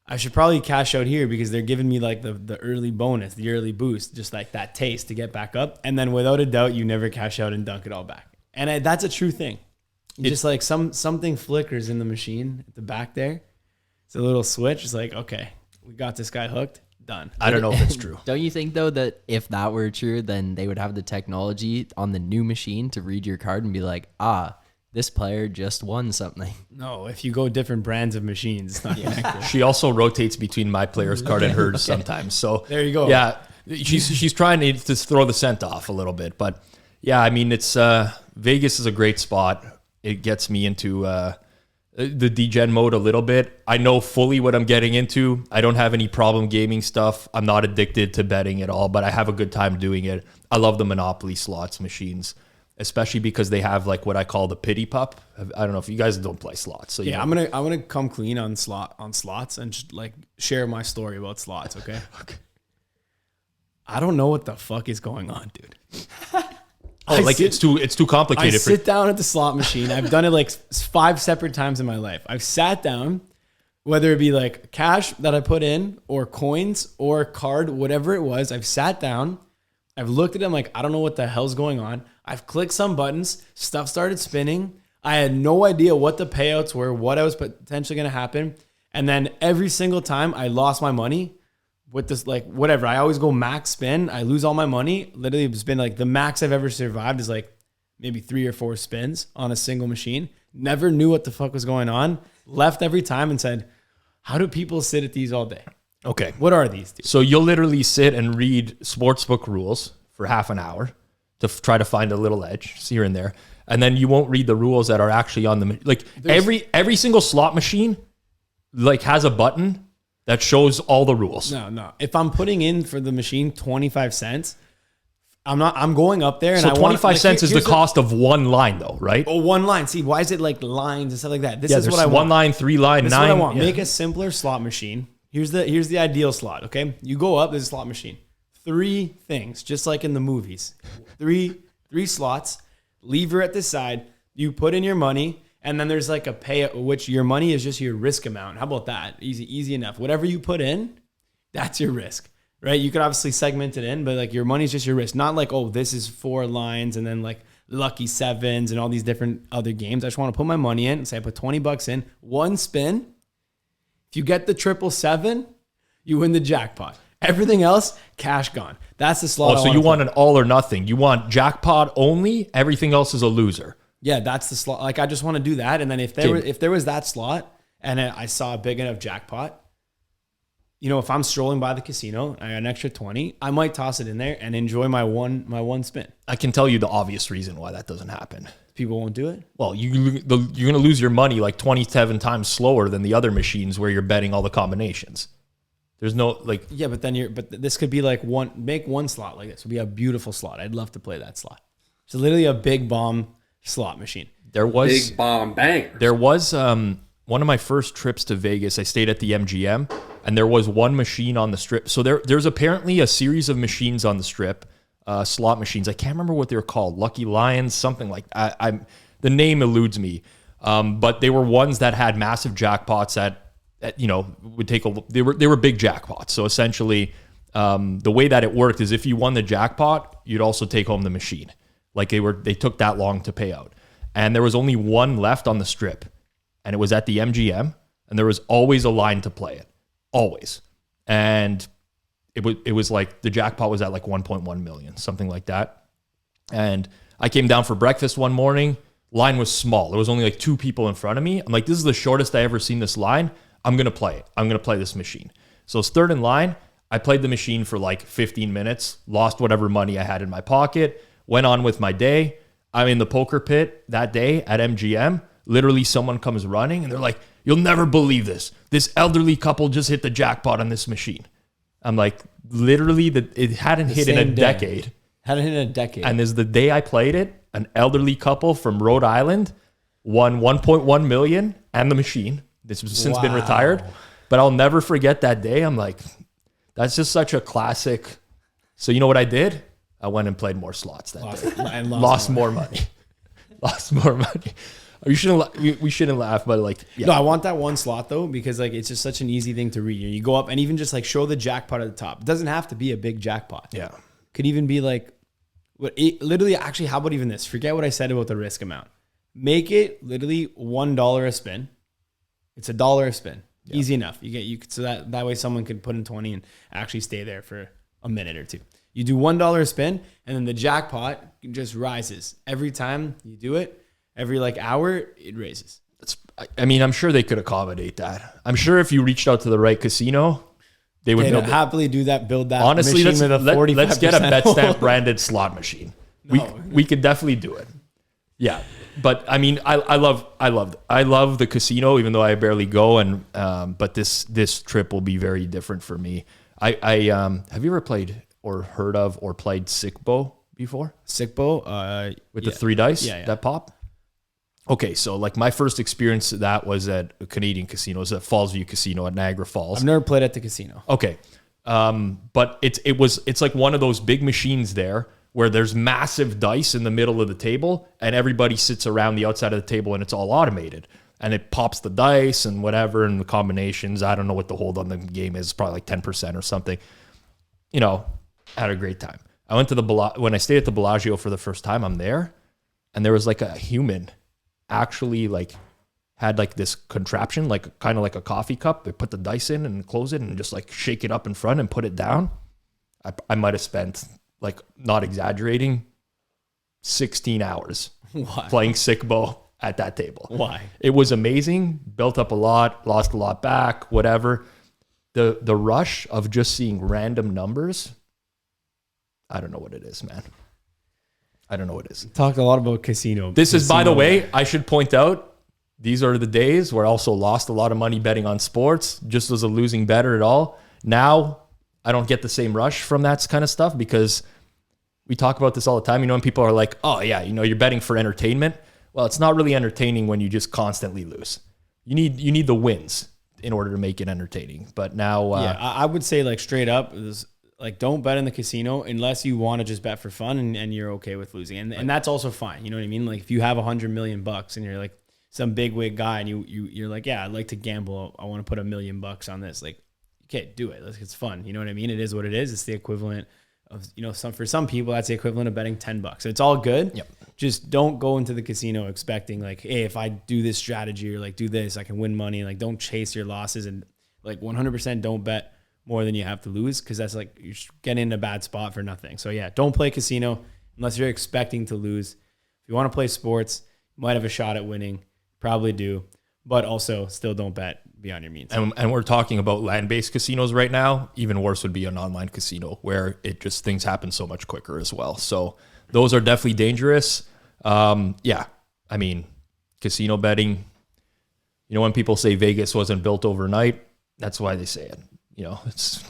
I should probably cash out here because they're giving me like the early bonus, the early boost, just like that taste to get back up." And then without a doubt, you never cash out and dunk it all back. And that's a true thing. It's just like something flickers in the machine at the back there. It's a little switch. It's like, okay, we got this guy hooked. Done. I don't know if it's true. Don't you think though that if that were true, then they would have the technology on the new machine to read your card and be like, this player just won something. No, if you go different brands of machines, it's not connected. She also rotates between my player's card and hers sometimes. So there you go. Yeah, she's trying to just throw the scent off a little bit, but yeah, I mean, it's Vegas is a great spot. It gets me into the degen mode a little bit. I know fully what I'm getting into. I don't have any problem gaming stuff. I'm not addicted to betting at all, but I have a good time doing it. I love the Monopoly slots machines, especially because they have like what I call the pity pup. I don't know if you guys don't play slots. So yeah, I'm gonna come clean on slots and just like share my story about slots. Okay. Okay. I don't know what the fuck is going on, dude. It's too complicated. I sit down at the slot machine. I've done it like 5 separate times in my life. I've sat down, whether it be like cash that I put in or coins or card, whatever it was. I've sat down. I've looked at them like, I don't know what the hell's going on. I've clicked some buttons. Stuff started spinning. I had no idea what the payouts were, what I was potentially going to happen. And then every single time I lost my money with this, like whatever. I always go max spin. I lose all my money. Literally, it's been like the max I've ever survived is like maybe 3 or 4 spins on a single machine. Never knew what the fuck was going on. Left every time and said, how do people sit at these all day? Okay. What are these, dude? So you'll literally sit and read sportsbook rules for half an hour to try to find a little edge here and there. And then you won't read the rules that are actually on the, like every single slot machine like has a button that shows all the rules. No. If I'm putting in for the machine 25 cents, I'm going up there and so I want 25 cents is the cost of one line though, right? Oh, one line. See, why is it like lines and stuff like that? This is what I want. 1 line, 3 line, this 9. Is what I want. Yeah. Make a simpler slot machine. Here's the ideal slot, okay? You go up, there's a slot machine. 3 things, just like in the movies. 3 slots, lever at the side, you put in your money, and then there's like a payout, which your money is just your risk amount. How about that? Easy enough. Whatever you put in, that's your risk, right? You could obviously segment it in, but like your money's just your risk. Not like, oh, this is 4 lines and then like lucky 7s and all these different other games. I just want to put my money in and say I put $20 in, 1 spin. If you get the 777, you win the jackpot. Everything else, cash gone. That's the slot. Oh, so you want an all or nothing. You want jackpot only. Everything else is a loser. Yeah, that's the slot. Like I just want to do that. And then if there was that slot and I saw a big enough jackpot, you know, if I'm strolling by the casino, I got an extra 20, I might toss it in there and enjoy my one spin. I can tell you the obvious reason why that doesn't happen. People won't do it. Well, you're going to lose your money like 27 times slower than the other machines where you're betting all the combinations. There's no like. Yeah, but this could be like make one slot like this. It would be a beautiful slot. I'd love to play that slot. It's literally a big bomb slot machine. There was big bomb banger. There was one of my first trips to Vegas. I stayed at the MGM, and there was one machine on the strip. So there's apparently a series of machines on the strip, slot machines. I can't remember what they're called. Lucky Lions, something like that. The name eludes me, but they were ones that had massive jackpots that you know would take they were big jackpots. So essentially, the way that it worked is if you won the jackpot, you'd also take home the machine. Like they took that long to pay out. And there was only one left on the strip. And it was at the MGM. And there was always a line to play it. Always. And it was like the jackpot was at like 1.1 million, something like that. And I came down for breakfast one morning. Line was small. There was only like 2 people in front of me. I'm like, this is the shortest I ever seen this line. I'm going to play it. I'm going to play this machine. So it's third in line. I played the machine for like 15 minutes, lost whatever money I had in my pocket, went on with my day. I'm in the poker pit that day at MGM. Literally someone comes running and they're like, you'll never believe this. This elderly couple just hit the jackpot on this machine. I'm like, literally, it hadn't hit in a decade. Hadn't hit in a decade. And this is the day I played it. An elderly couple from Rhode Island won 1.1 million and the machine. This has since been retired. But I'll never forget that day. I'm like, that's just such a classic. So you know what I did? I went and played more slots that day. Lost more money. Lost more money. We shouldn't laugh, but like, yeah. No, I want that one slot though, because like it's just such an easy thing to read. You go up and even just like show the jackpot at the top. It doesn't have to be a big jackpot. Yeah. Could even be like, literally, actually, how about even this? Forget what I said about the risk amount. Make it literally $1 a spin. It's $1 a spin. Yeah. Easy enough. So that way someone could put in 20 and actually stay there for a minute or 2. You do $1 a spin, and then the jackpot just rises every time you do it. Every like hour, it raises. I mean, I'm sure they could accommodate that. I'm sure if you reached out to the right casino, they would happily do that. Build that. Honestly, machine let's get a betstamp branded slot machine. No. We could definitely do it. Yeah. But I mean, I love the casino, even though I barely go. And, but this trip will be very different for me. Have you ever played or heard of or played Sickbo before? Sickbo? With the 3 dice that pop? Okay, so like my first experience of that was at a Canadian casino. It was at Fallsview Casino at Niagara Falls. I've never played at the casino. Okay. But it's like one of those big machines there where there's massive dice in the middle of the table and everybody sits around the outside of the table and it's all automated. And it pops the dice and whatever and the combinations. I don't know what the hold on the game is, probably like 10% or something. You know, had a great time. I went to when I stayed at the Bellagio for the first time, I'm there and there was like a human actually like had like this contraption, like kind of like a coffee cup. They put the dice in and close it and just like shake it up in front and put it down. I might have spent, like not exaggerating, 16 hours playing Sickbo at that table. Why? It was amazing. Built up a lot, lost a lot back, whatever. The rush of just seeing random numbers, I don't know what it is, man. I don't know what it is. Talked a lot about casino. This is, by the way, I should point out, these are the days where I also lost a lot of money betting on sports, just as a losing better at all. Now, I don't get the same rush from that kind of stuff because we talk about this all the time. You know, when people are like, oh yeah, you know, you're betting for entertainment. Well, it's not really entertaining when you just constantly lose. You need the wins in order to make it entertaining. But now... I would say like straight up, like don't bet in the casino unless you want to just bet for fun and you're okay with losing. And that's also fine. You know what I mean? Like if you have $100 million and you're like some big wig guy and you're like, yeah, I'd like to gamble. I want to put $1 million on this. Like, okay, do it. Like, it's fun. You know what I mean? It is what it is. It's the equivalent of, you know, for some people, that's the equivalent of betting $10. So it's all good. Yep. Just don't go into the casino expecting like, hey, if I do this strategy or like do this, I can win money. Like don't chase your losses and like 100% don't bet more than you have to lose, because that's like you're getting in a bad spot for nothing. So yeah, don't play casino unless you're expecting to lose. If you want to play sports, you might have a shot at winning, probably do, but also still don't bet beyond your means. And we're talking about land-based casinos right now. Even worse would be an online casino where it just things happen so much quicker as well. So those are definitely dangerous. Yeah, I mean, casino betting, you know, when people say Vegas wasn't built overnight, that's why they say it. You know, it's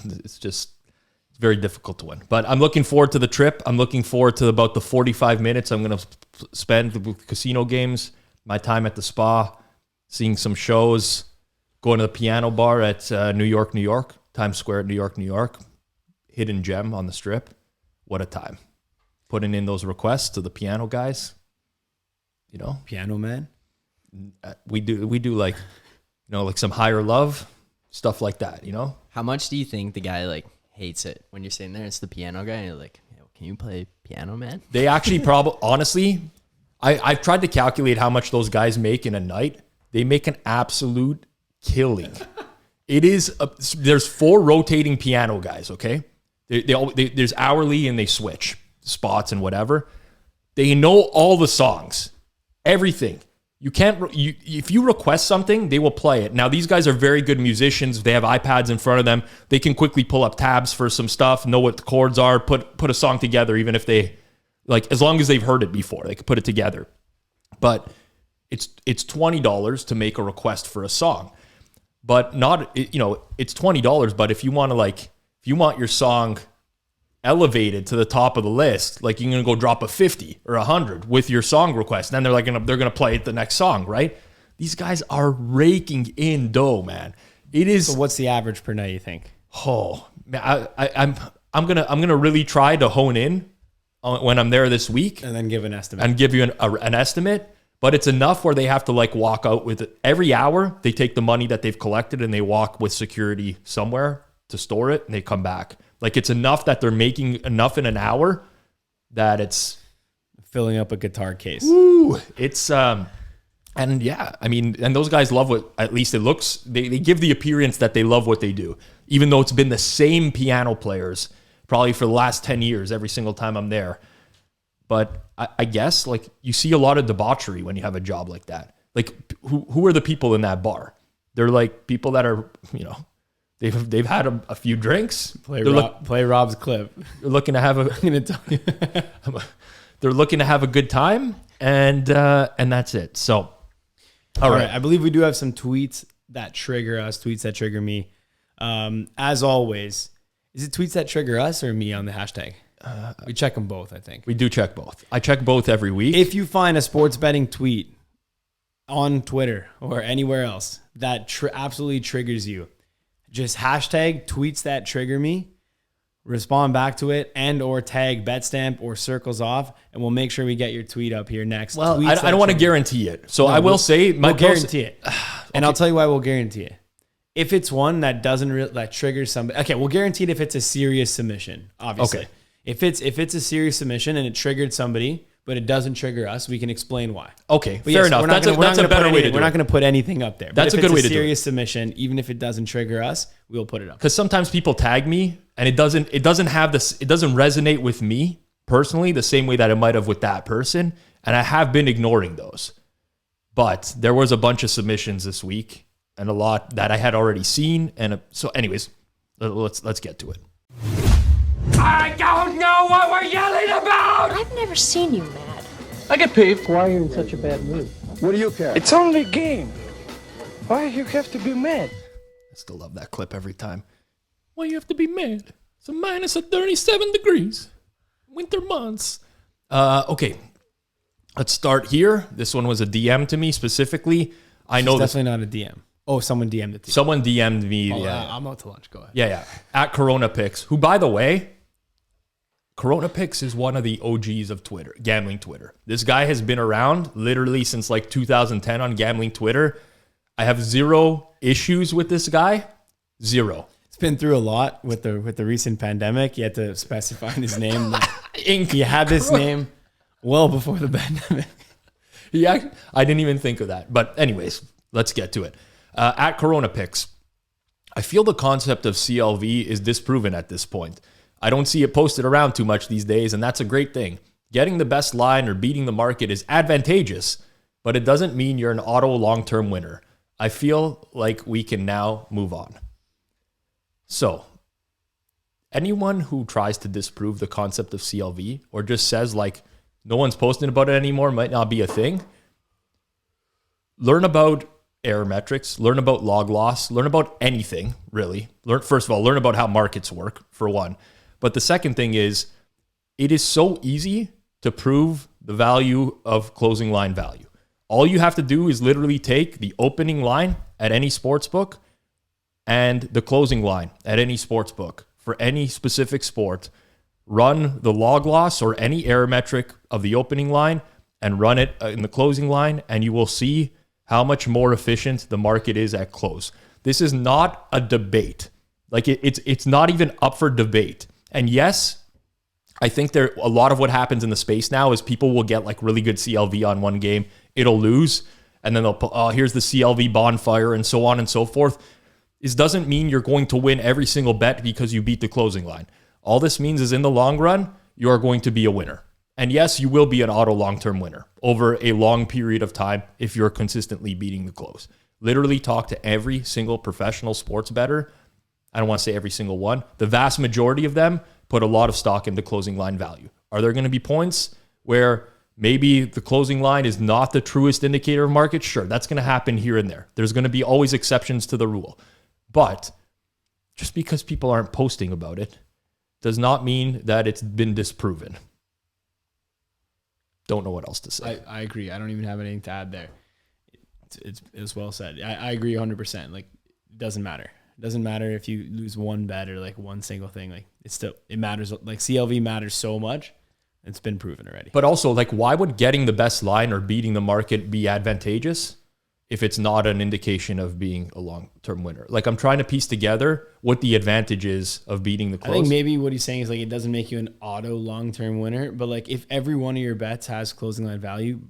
very difficult to win. But I'm looking forward to the trip. I'm looking forward to about the 45 minutes I'm going to spend with casino games, my time at the spa, seeing some shows, going to the piano bar at New York, Times Square at New York, hidden gem on the Strip. What a time. Putting in those requests to the piano guys, you know. Piano man? We do like, you know, like some Higher Love, stuff like that, you know. How much do you think the guy like hates it when you're sitting there? It's the piano guy, and you're like, yo, can you play piano, man? They actually probably, honestly, I've tried to calculate how much those guys make in a night. They make an absolute killing. There's 4 rotating piano guys, okay? There's hourly and they switch spots and whatever. They know all the songs, everything. If you request something, they will play it. Now, these guys are very good musicians. They have iPads in front of them. They can quickly pull up tabs for some stuff, know what the chords are, put a song together, even if they, like, as long as they've heard it before, they can put it together. But it's $20 to make a request for a song. But not, you know, it's $20, but if you want your song elevated to the top of the list, like you're going to go drop a 50 or 100 with your song request. Then they're going to play it the next song, right? These guys are raking in dough, man. It is. So what's the average per night, you think? Oh, man, I'm going to really try to hone in when I'm there this week and then give an estimate and give you an estimate. But it's enough where they have to like walk out with it. Every hour they take the money that they've collected and they walk with security somewhere to store it and they come back. Like it's enough that they're making enough in an hour that it's filling up a guitar case. Woo, it's and yeah, I mean, and those guys love what, at least it looks, they give the appearance that they love what they do, even though it's been the same piano players probably for the last 10 years every single time I'm there. But I guess like you see a lot of debauchery when you have a job like that. Like who are the people in that bar? They're like people that are, you know, they've had a few drinks. Play Rob's clip. They're looking to have a. I'm gonna tell you. They're looking to have a good time, And that's it. So, all right. I believe we do have some tweets that trigger us, tweets that trigger me. As always, is it tweets that trigger us or me on the hashtag? We check them both, I think. We do check both. I check both every week. If you find a sports betting tweet on Twitter or anywhere else that absolutely triggers you, just hashtag tweets that trigger me, respond back to it, and or tag betstamp or CirclesOff, and we'll make sure we get your tweet up here next. Well, I don't want to guarantee it. So I will say we'll guarantee it. And I'll tell you why we'll guarantee it. If it's one that doesn't that triggers somebody, okay, we'll guarantee it if it's a serious submission, obviously. Okay. If it's a serious submission and it triggered somebody, but it doesn't trigger us, we can explain why. Okay, but fair enough. That's a better way to do it. We're not going to put anything up there. That's a good way to do it. Serious submission, even if it doesn't trigger us, we'll put it up. Because sometimes people tag me and it doesn't have this, it doesn't resonate with me personally the same way that it might have with that person. And I have been ignoring those. But there was a bunch of submissions this week and a lot that I had already seen. And so anyways, let's get to it. I don't know what we're yelling about! I've never seen you mad. I get peeved. Why are you in such a bad mood? What do you care? It's only a game. Why you have to be mad? I still love that clip every time. Why you have to be mad? It's a minus of 37 degrees. Winter months. Okay. Let's start here. This one was a DM to me specifically. I know it's definitely not a DM. Oh, someone DM'd it to you. Someone DM'd me. Yeah. I'm out to lunch. Go ahead. Yeah. At Corona Picks, who, by the way, Corona Picks is one of the OGs of Twitter, gambling Twitter. This guy has been around literally since like 2010 on gambling Twitter. I have zero issues with this guy. Zero. It's been through a lot with the recent pandemic. You had to specify his name. He had this name well before the pandemic. I didn't even think of that. But anyways, let's get to it. At Corona Picks, I feel the concept of CLV is disproven at this point. I don't see it posted around too much these days, and that's a great thing. Getting the best line or beating the market is advantageous, but it doesn't mean you're an auto long-term winner. I feel like we can now move on. So, anyone who tries to disprove the concept of CLV or just says like no one's posting about it anymore might not be a thing, learn about error metrics, learn about log loss, learn about anything, really. First of all, learn about how markets work, for one. But the second thing is, it is so easy to prove the value of closing line value. All you have to do is literally take the opening line at any sports book and the closing line at any sports book for any specific sport, run the log loss or any error metric of the opening line and run it in the closing line, and you will see how much more efficient the market is at close. This is not a debate. Like it's not even up for debate. And yes, I think a lot of what happens in the space now is people will get like really good CLV on one game, it'll lose, and then they'll put, oh, here's the CLV bonfire and so on and so forth. This doesn't mean you're going to win every single bet because you beat the closing line. All this means is in the long run, you are going to be a winner. And yes, you will be an auto long-term winner over a long period of time if you're consistently beating the close. Literally talk to every single professional sports bettor. I don't want to say every single one. The vast majority of them put a lot of stock into closing line value. Are there going to be points where maybe the closing line is not the truest indicator of market? Sure, that's going to happen here and there. There's going to be always exceptions to the rule. But just because people aren't posting about it does not mean that it's been disproven. Don't know what else to say. I agree. I don't even have anything to add there. It's well said. I agree 100%. Like, it doesn't matter. It doesn't matter if you lose one bet or like one single thing. Like, it matters. Like, CLV matters so much. It's been proven already. But also, like, why would getting the best line or beating the market be advantageous if it's not an indication of being a long-term winner? Like, I'm trying to piece together what the advantage is of beating the close. I think maybe what he's saying is like it doesn't make you an auto long-term winner, but like if every one of your bets has closing line value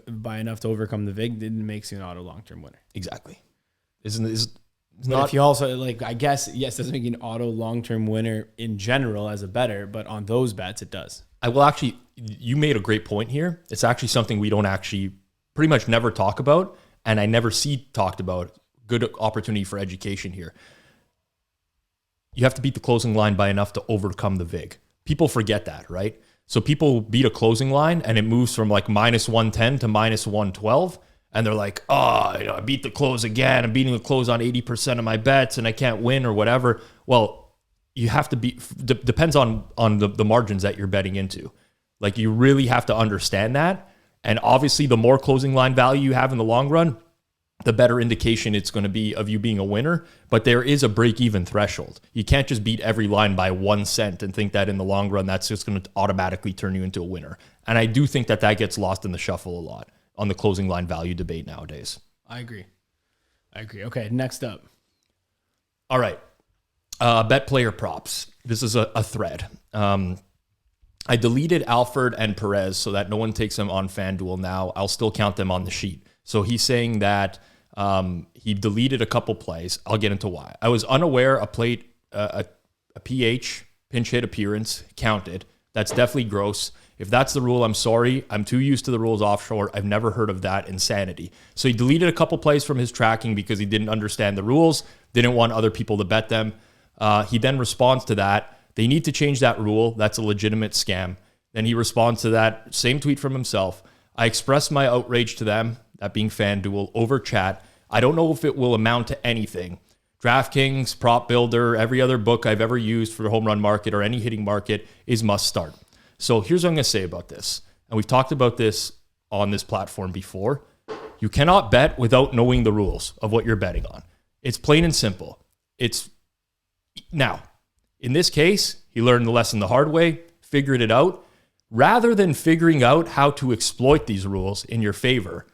by enough to overcome the VIG, then it makes you an auto long-term winner. Exactly. But if you also like, I guess, yes, it doesn't make you an auto long-term winner in general as a bettor, but on those bets it does. I will actually, you made a great point here. It's actually something we don't actually pretty much never talk about. And I never see talked about. Good opportunity for education here. You have to beat the closing line by enough to overcome the VIG. People forget that, right? So people beat a closing line and it moves from like minus 110 to minus 112. And they're like, oh, I beat the close again. I'm beating the close on 80% of my bets and I can't win or whatever. Well, you have to be, depends on the margins that you're betting into. Like you really have to understand that. And obviously the more closing line value you have in the long run, the better indication it's going to be of you being a winner. But there is a break-even threshold. You can't just beat every line by 1 cent and think that in the long run, that's just going to automatically turn you into a winner. And I do think that gets lost in the shuffle a lot on the closing line value debate nowadays. I agree. Okay, next up. All right. Bet player props. This is a thread. I deleted Alfred and Perez so that no one takes them on FanDuel now. I'll still count them on the sheet. So he's saying that he deleted a couple plays. I'll get into why. I was unaware a PH, pinch hit appearance, counted. That's definitely gross. If that's the rule, I'm sorry. I'm too used to the rules offshore. I've never heard of that insanity. So he deleted a couple plays from his tracking because he didn't understand the rules, didn't want other people to bet them. He then responds to that. They need to change that rule. That's a legitimate scam. Then he responds to that same tweet from himself. I expressed my outrage to them, that being FanDuel, over chat. I don't know if it will amount to anything. DraftKings, Prop Builder, every other book I've ever used for the home run market or any hitting market is must start. So here's what I'm going to say about this. And we've talked about this on this platform before. You cannot bet without knowing the rules of what you're betting on. It's plain and simple. Now, in this case, he learned the lesson the hard way, figured it out. Rather than figuring out how to exploit these rules in your favor,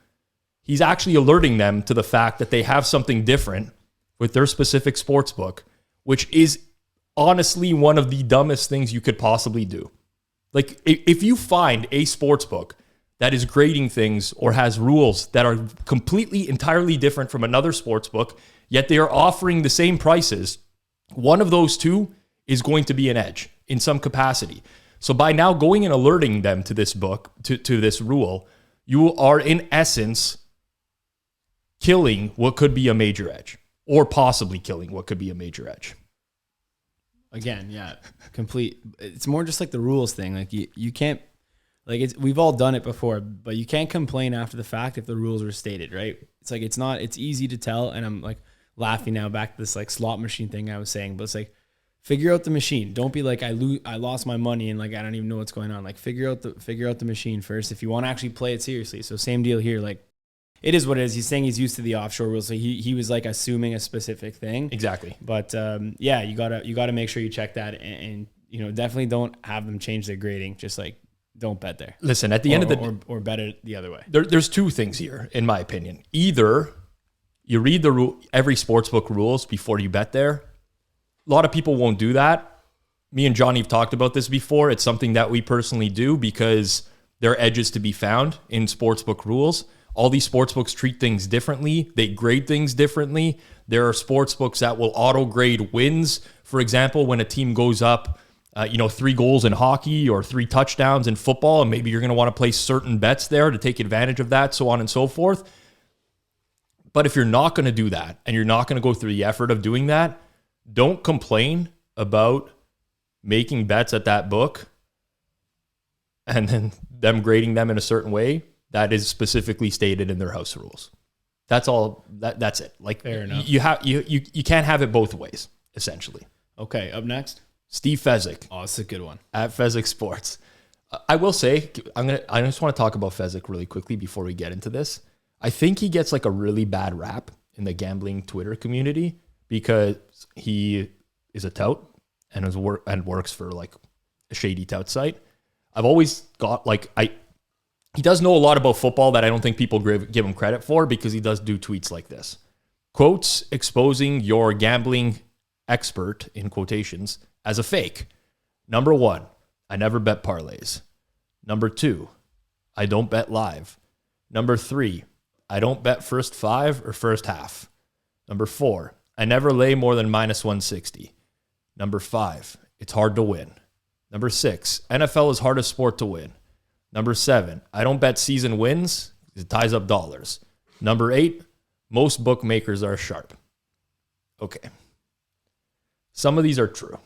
he's actually alerting them to the fact that they have something different with their specific sports book, which is honestly one of the dumbest things you could possibly do. Like, if you find a sports book that is grading things or has rules that are completely, entirely different from another sports book, yet they are offering the same prices, one of those two is going to be an edge in some capacity. So by now going and alerting them to this book, to this rule, you are in essence killing what could be a major edge, or possibly killing what could be a major edge. Again, yeah, complete. It's more just like the rules thing. Like you can't, like we've all done it before, but you can't complain after the fact if the rules were stated, right? It's like, it's easy to tell. And I'm like laughing now back to this like slot machine thing I was saying, but it's like, figure out the machine. Don't be like, I lost my money and like, I don't even know what's going on. Like figure out the machine first if you want to actually play it seriously. So same deal here. Like it is what it is. He's saying he's used to the offshore rules. So he was like assuming a specific thing. Exactly. But yeah, you gotta make sure you check that and definitely don't have them change their grading. Just like don't bet there. Listen, at the end of the or bet it the other way. There's two things here, in my opinion. Either you read every sportsbook rules before you bet there. A lot of people won't do that. Me and Johnny have talked about this before. It's something that we personally do because there are edges to be found in sportsbook rules. All these sportsbooks treat things differently. They grade things differently. There are sportsbooks that will auto-grade wins. For example, when a team goes up, 3 goals in hockey or 3 touchdowns in football, and maybe you're going to want to place certain bets there to take advantage of that, so on and so forth. But if you're not going to do that, and you're not going to go through the effort of doing that, don't complain about making bets at that book and then them grading them in a certain way that is specifically stated in their house rules. That's all. That's it. Like, fair enough. You can't have it both ways, essentially. Okay, up next, Steve Fezzik. Oh, it's a good one. At Fezzik Sports. I will say, I just want to talk about Fezzik really quickly before we get into this. I think he gets like a really bad rap in the gambling Twitter community because he is a tout and works for like a shady tout site. I've always got he does know a lot about football that I don't think people give him credit for because he does do tweets like this. Quotes exposing your gambling expert, in quotations, as a fake. Number 1, I never bet parlays. Number 2, I don't bet live. Number 3, I don't bet first 5 or first half. Number 4, I never lay more than minus 160. Number 5, it's hard to win. Number 6, NFL is hardest sport to win. Number 7, I don't bet season wins. It ties up dollars. Number 8, most bookmakers are sharp. Okay. Some of these are true.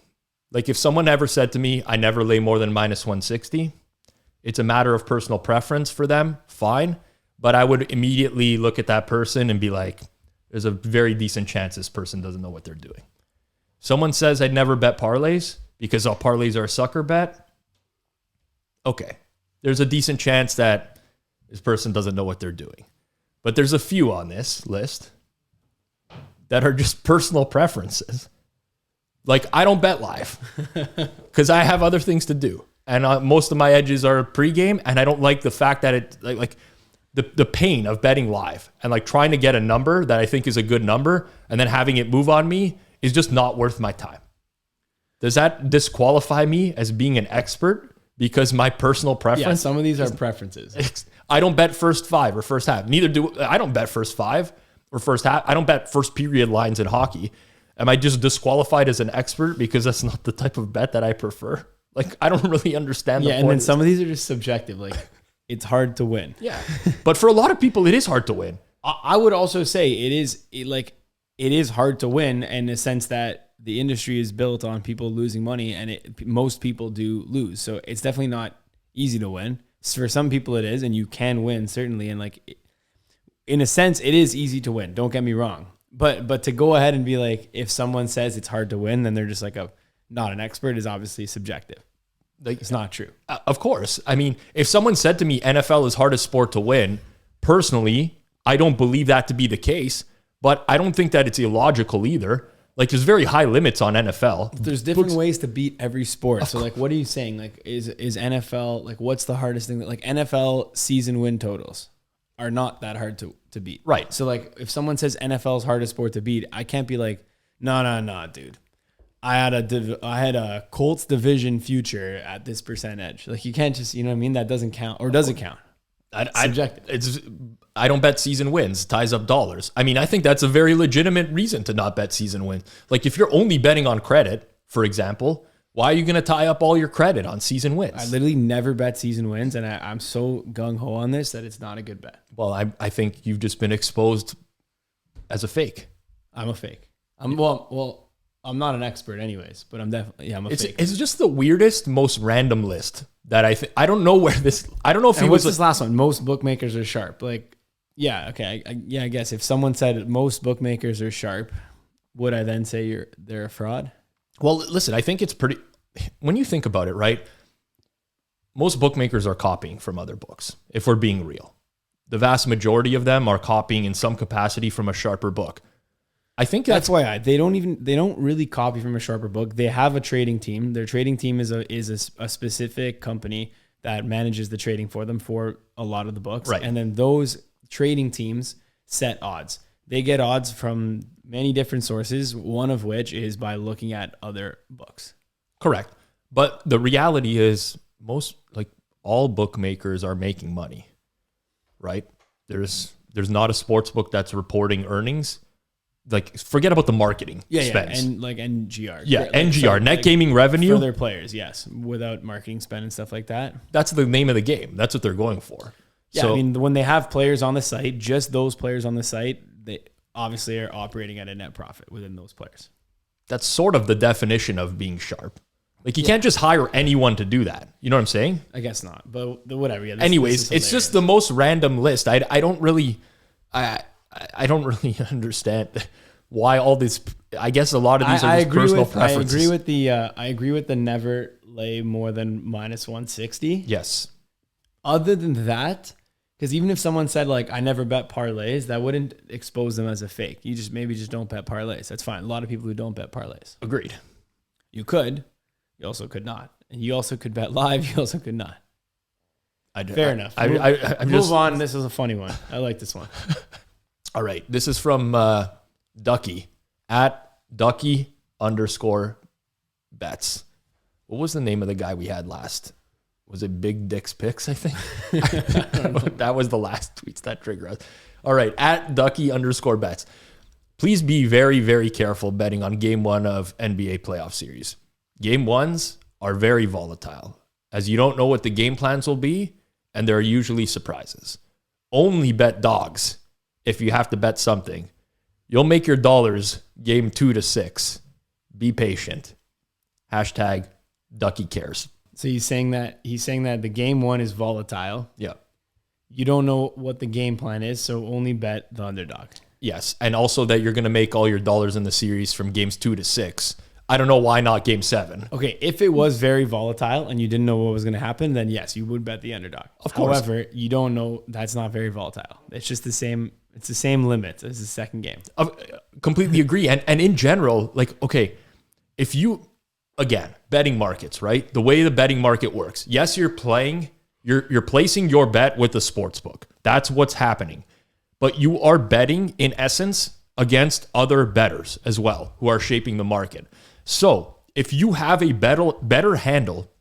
Like if someone ever said to me, I never lay more than minus 160, it's a matter of personal preference for them, fine. But I would immediately look at that person and be like, there's a very decent chance this person doesn't know what they're doing. Someone says I'd never bet parlays because all parlays are a sucker bet. Okay. There's a decent chance that this person doesn't know what they're doing. But there's a few on this list that are just personal preferences. Like I don't bet live because I have other things to do. And most of my edges are pregame. And I don't like the fact that it like the pain of betting live and like trying to get a number that I think is a good number and then having it move on me is just not worth my time. Does that disqualify me as being an expert because my personal preference? Yeah, some of these are preferences. I don't bet first 5 or first half. I don't bet first 5 or first half. I don't bet first period lines in hockey. Am I just disqualified as an expert because that's not the type of bet that I prefer? Like, I don't really understand the point. Yeah, and then some of these are just subjective. Like, it's hard to win. Yeah. But for a lot of people, it is hard to win. I would also say it is hard to win in the sense that the industry is built on people losing money, and most people do lose. So it's definitely not easy to win. For some people it is, and you can win, certainly. And like, in a sense, it is easy to win. Don't get me wrong. But to go ahead and be like, if someone says it's hard to win, then they're just like not an expert is obviously subjective. Like, it's not true. Of course. I mean, if someone said to me, NFL is hardest sport to win, personally, I don't believe that to be the case, but I don't think that it's illogical either. Like, there's very high limits on NFL. There's different ways to beat every sport. So like, what are you saying? Like, is NFL, like, what's the hardest thing? Like, NFL season win totals are not that hard to beat. Right. So like, if someone says NFL's hardest sport to beat, I can't be like, no, dude. I had a Colts division future at this percentage. Like, you can't just, you know what I mean? That doesn't count, or does it count? I don't bet season wins, ties up dollars. I mean, I think that's a very legitimate reason to not bet season wins. Like, if you're only betting on credit, for example, why are you going to tie up all your credit on season wins? I literally never bet season wins, and I'm so gung-ho on this that it's not a good bet. Well, I think you've just been exposed as a fake. I'm a fake. I'm not an expert anyways, but I'm definitely, I'm a fake. It's just the weirdest, most random list that I don't know where this, I don't know if and what's this last one? Most bookmakers are sharp. Like, yeah, okay. I guess if someone said most bookmakers are sharp, would I then say they're a fraud? Well, listen, I think it's pretty, when you think about it, right? Most bookmakers are copying from other books, if we're being real. The vast majority of them are copying in some capacity from a sharper book. I think that's why they don't really copy from a sharper book. They have a trading team. Their trading team is a specific company that manages the trading for them for a lot of the books. Right. And then those trading teams set odds. They get odds from many different sources, one of which is by looking at other books. Correct. But the reality is all bookmakers are making money, right? There's not a sports book that's reporting earnings. Like, forget about the marketing spends. And like NGR. Yeah, NGR, net gaming revenue. For their players, yes. Without marketing spend and stuff like that. That's the name of the game. That's what they're going for. Yeah, so, I mean, when they have players on the site, just those players on the site, they obviously are operating at a net profit within those players. That's sort of the definition of being sharp. Like, you can't just hire anyone to do that. You know what I'm saying? I guess not, but whatever. Yeah, anyways, it's just the most random list. I don't really understand why all this. I guess a lot of these are just personal preferences. I agree with the never lay more than minus 160. Yes. Other than that, because even if someone said like I never bet parlays, that wouldn't expose them as a fake. You maybe just don't bet parlays. That's fine. A lot of people who don't bet parlays. Agreed. You could. You also could not. And you also could bet live. You also could not. Fair enough. Move on. This is a funny one. I like this one. All right. This is from Ducky at Ducky_bets. What was the name of the guy we had last? Was it Big Dick's Picks, I think? That was the last tweets that triggered us. All right. At Ducky_bets. Please be very, very careful betting on game 1 of NBA playoff series. Game 1s are very volatile, as you don't know what the game plans will be, and there are usually surprises. Only bet dogs if you have to bet something. You'll make your dollars game 2 to 6. Be patient. Hashtag Ducky cares. So he's saying that the game one is volatile. Yeah. You don't know what the game plan is, so only bet the underdog. Yes. And also that you're going to make all your dollars in the series from games 2 to 6. I don't know why not game 7. Okay, if it was very volatile and you didn't know what was going to happen, then yes, you would bet the underdog. Of course. However, you don't know, that's not very volatile. It's just the same. It's the same limits as the second game. I completely agree. And in general, like, okay, if you, again, betting markets, right? The way the betting market works. Yes, you're placing your bet with the sports book. That's what's happening. But you are betting, in essence, against other bettors as well who are shaping the market. So if you have a better handle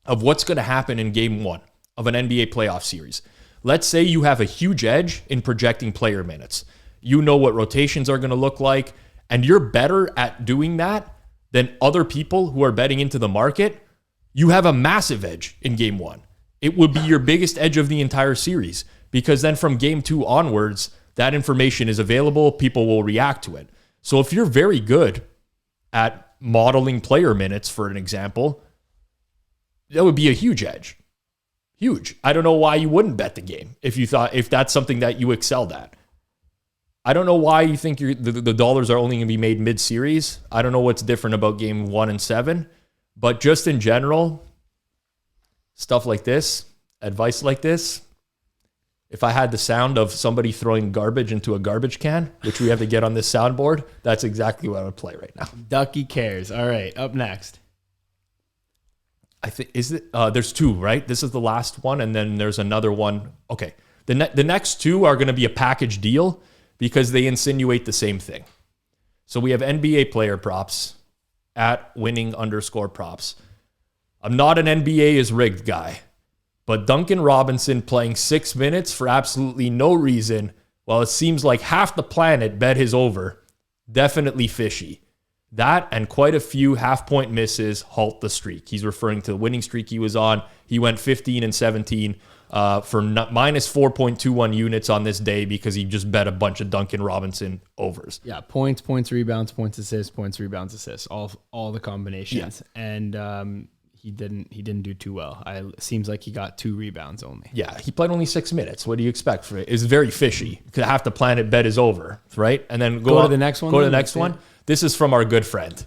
of what's going to happen in game 1 of an NBA playoff series, let's say you have a huge edge in projecting player minutes. You know what rotations are going to look like, and you're better at doing that than other people who are betting into the market. You have a massive edge in game 1. It would be your biggest edge of the entire series, because then from game 2 onwards, that information is available. People will react to it. So if you're very good at modeling player minutes, for an example, that would be a huge edge. Huge. I don't know why you wouldn't bet the game if that's something that you excelled at. I don't know why you think the dollars are only going to be made mid-series. I don't know what's different about game 1 and 7, but just in general, stuff like this, advice like this, if I had the sound of somebody throwing garbage into a garbage can, which we have to get on this soundboard, that's exactly what I would play right now. Ducky cares. All right, up next. I think there's 2, right? This is the last one, and then there's another one. Okay, the next 2 are going to be a package deal because they insinuate the same thing. So we have NBA player props at winning_props. I'm not an NBA is rigged guy, but Duncan Robinson playing 6 minutes for absolutely no reason, while it seems like half the planet bet his over, definitely fishy. That and quite a few half-point misses halt the streak. He's referring to the winning streak he was on. He went 15 and 17 for minus 4.21 units on this day because he just bet a bunch of Duncan Robinson overs. Yeah, points, rebounds, points, assists, points, rebounds, assists, all the combinations. Yeah. And he didn't do too well. Seems like he got 2 rebounds only. Yeah, he played only 6 minutes. What do you expect for it? It's very fishy. Half the planet bet is over, right? And then go to the next one. Go to the next one. This is from our good friend.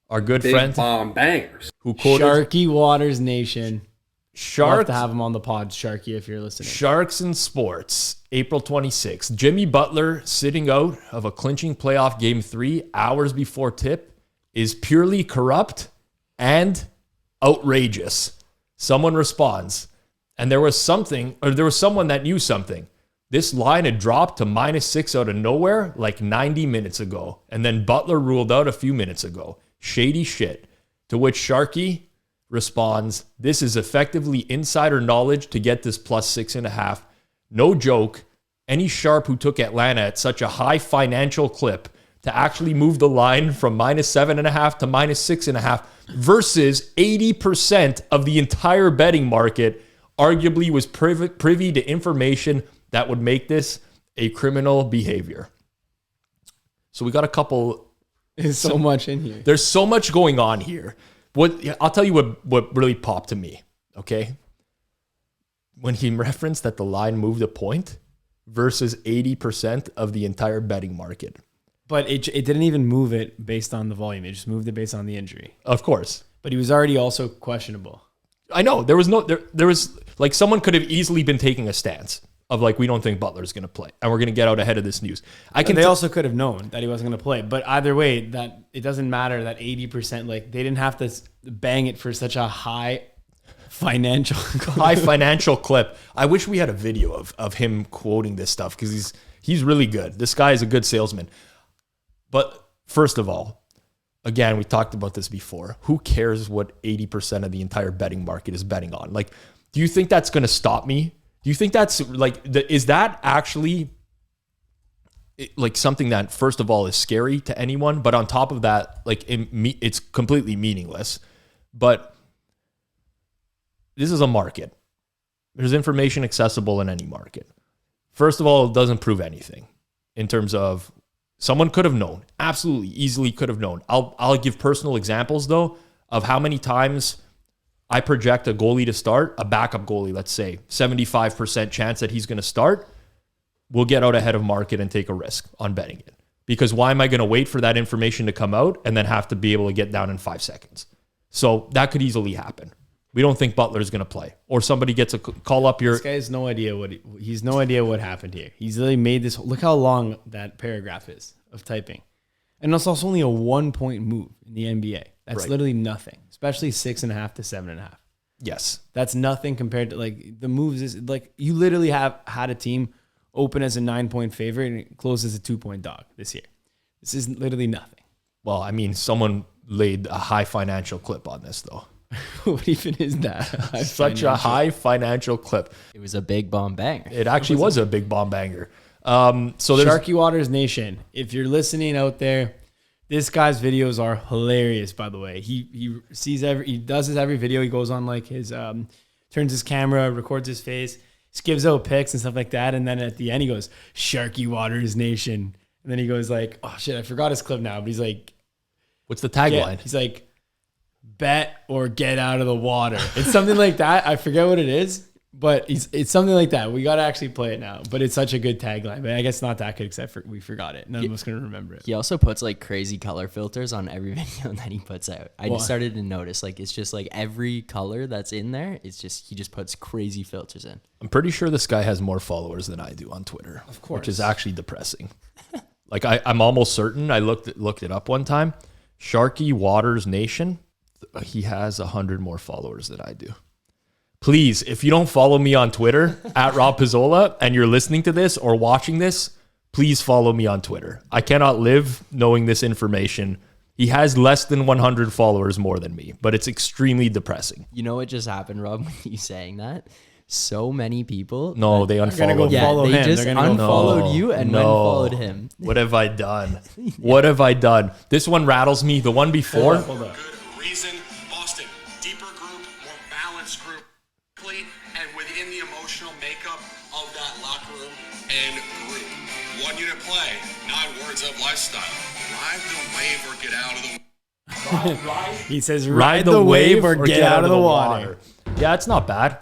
Our good Big friend. Bomb Bangers. Who quoted Sharky Waters Nation. We'll have Sharks. to have him on the pod, Sharky, if you're listening. Sharks in Sports, April 26th. Jimmy Butler sitting out of a clinching playoff game 3 hours before tip is purely corrupt and outrageous. Someone responds, and there was someone that knew something. This line had dropped to -6 out of nowhere like 90 minutes ago, and then Butler ruled out a few minutes ago. Shady shit. To which Sharky responds, this is effectively insider knowledge to get this +6.5. No joke. Any sharp who took Atlanta at such a high financial clip to actually move the line from -7.5 to -6.5 versus 80% of the entire betting market arguably was privy to information that would make this a criminal behavior. So we got a couple. There's so much in here. There's so much going on here. I'll tell you what really popped to me, okay? When he referenced that the line moved a point versus 80% of the entire betting market. But it didn't even move it based on the volume. It just moved it based on the injury. Of course. But he was already also questionable. I know. There was like someone could have easily been taking a stance of like, we don't think Butler's going to play and we're going to get out ahead of this news. They also could have known that he wasn't going to play. But either way, that it doesn't matter that 80%, like they didn't have to bang it for such a high financial clip. I wish we had a video of him quoting this stuff because he's really good. This guy is a good salesman. But first of all, again, we talked about this before. Who cares what 80% of the entire betting market is betting on? Like, do you think that's going to stop me? Do you think that's like, is that actually like something that, first of all, is scary to anyone? But on top of that, like it's completely meaningless. But this is a market. There's information accessible in any market. First of all, it doesn't prove anything in terms of someone could have known, absolutely easily could have known. I'll give personal examples though. of how many times I project a goalie to start, a backup goalie, let's say 75% chance that he's going to start, we'll get out ahead of market and take a risk on betting it. Because why am I going to wait for that information to come out and then have to be able to get down in 5 seconds? So that could easily happen. We don't think Butler's going to play, or somebody gets a call up your. This guy has no idea he's no idea what happened here. He's literally made this. Look how long that paragraph is of typing, and it's also only a 1 point move in the NBA. That's Right. literally nothing, especially 6.5 to 7.5. Yes. That's nothing compared to like the moves. Is like you literally have had a team open as a 9-point favorite and it closes a 2-point dog this year. This is literally nothing. Well, I mean, someone laid a high financial clip on this, though. What even is that? Such a high financial clip. It was a big bomb banger. It actually was a big bomb banger. So there's Sharky Waters Nation. If you're listening out there, this guy's videos are hilarious. By the way, he does his every video. He goes on like his turns his camera, records his face, just gives out pics and stuff like that. And then at the end, he goes Sharky Waters Nation. And then he goes like, oh shit, I forgot his clip now. But he's like, what's the tagline? he's like, bet or get out of the water. It's something like that. I forget what it is, but it's something like that. We got to actually play it now. But it's such a good tagline. But I guess not that good, except for we forgot it. None of us going to remember it. He also puts like crazy color filters on every video that he puts out. I just started to notice like it's just like every color that's in there. It's just he just puts crazy filters in. I'm pretty sure this guy has more followers than I do on Twitter. Of course. Which is actually depressing. Like I'm almost certain. I looked it up one time. Sharky Waters Nation. He has 100 more followers than I do. Please, if you don't follow me on Twitter at Rob Pizzola and you're listening to this or watching this, please follow me on Twitter. I cannot live knowing this information. He has less than 100 followers more than me, but it's extremely depressing. You know what just happened, Rob, when you saying that? So many people. No, they unfollowed me. follow they him. just They're gonna go unfollowed you and then followed him. What have I done? What have I done? This one rattles me. The one before. Hold up. Good reason. Boston, deeper group, more balanced group, complete and within the emotional makeup of that locker room and group. 1 unit play, 9 words of lifestyle. Ride the wave or get out of the He says, ride the wave or get out of the water. Yeah, it's not bad.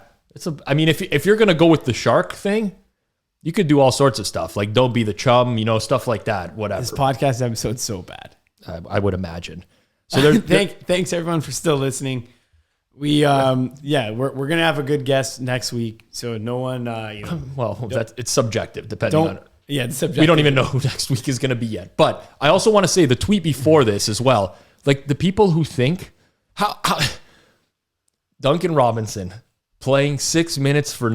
I mean, if you're gonna go with the shark thing, you could do all sorts of stuff, like don't be the chum, stuff like that. Whatever. This podcast episode's so bad. I would imagine. So there's Thanks everyone for still listening. We're gonna have a good guest next week. So no one, well, it's subjective depending on. It's subjective. We don't even know who next week is gonna be yet. But I also want to say the tweet before this as well. Like the people who think how Duncan Robinson playing 6 minutes for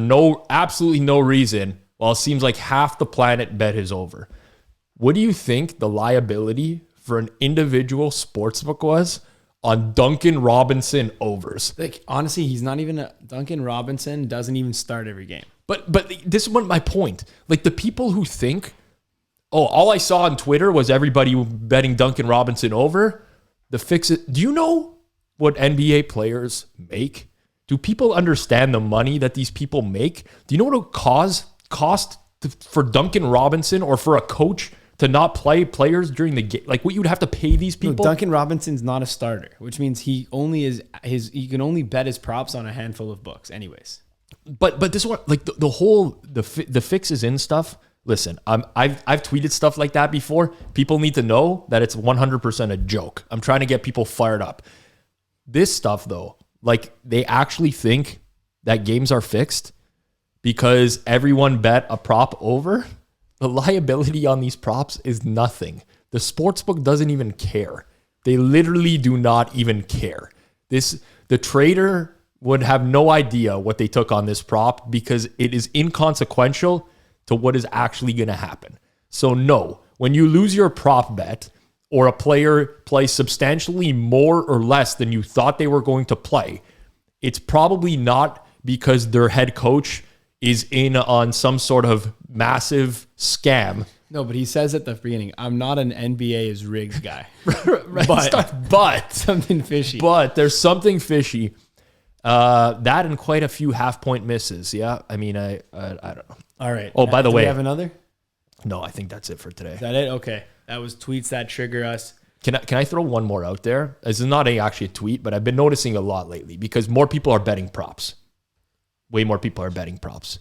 absolutely no reason, while it seems like half the planet bet is over. What do you think the liability for an individual sportsbook was on Duncan Robinson overs? Like honestly, he's not even Duncan Robinson doesn't even start every game. But this is what my point. Like the people who think, oh, all I saw on Twitter was everybody betting Duncan Robinson over. The fix it. Do you know what NBA players make? Do people understand the money that these people make? Do you know what it would cost for Duncan Robinson or for a coach to not play players during the game? Like what you would have to pay these people? No, Duncan Robinson's not a starter, which means he can only bet his props on a handful of books anyways. But this one, like the fix is in stuff. Listen, I've tweeted stuff like that before. People need to know that it's 100% a joke. I'm trying to get people fired up. This stuff though, like they actually think that games are fixed because everyone bet a prop over. The liability on these props is nothing. The sportsbook doesn't even care. They literally do not even care. The trader would have no idea what they took on this prop because it is inconsequential to what is actually going to happen. So no, when you lose your prop bet or a player plays substantially more or less than you thought they were going to play, it's probably not because their head coach is in on some sort of massive scam. No, but he says at the beginning, I'm not an NBA is rigged guy. Right. But something fishy. But there's something fishy. That and quite a few half-point misses. Yeah, I mean, I don't know. All right. Oh, by the do way, we have another? No, I think that's it for today. Is that it? Okay. That was tweets that trigger us. Can I throw one more out there? This is not actually a tweet, but I've been noticing a lot lately because more people are betting props. Way more people are betting props.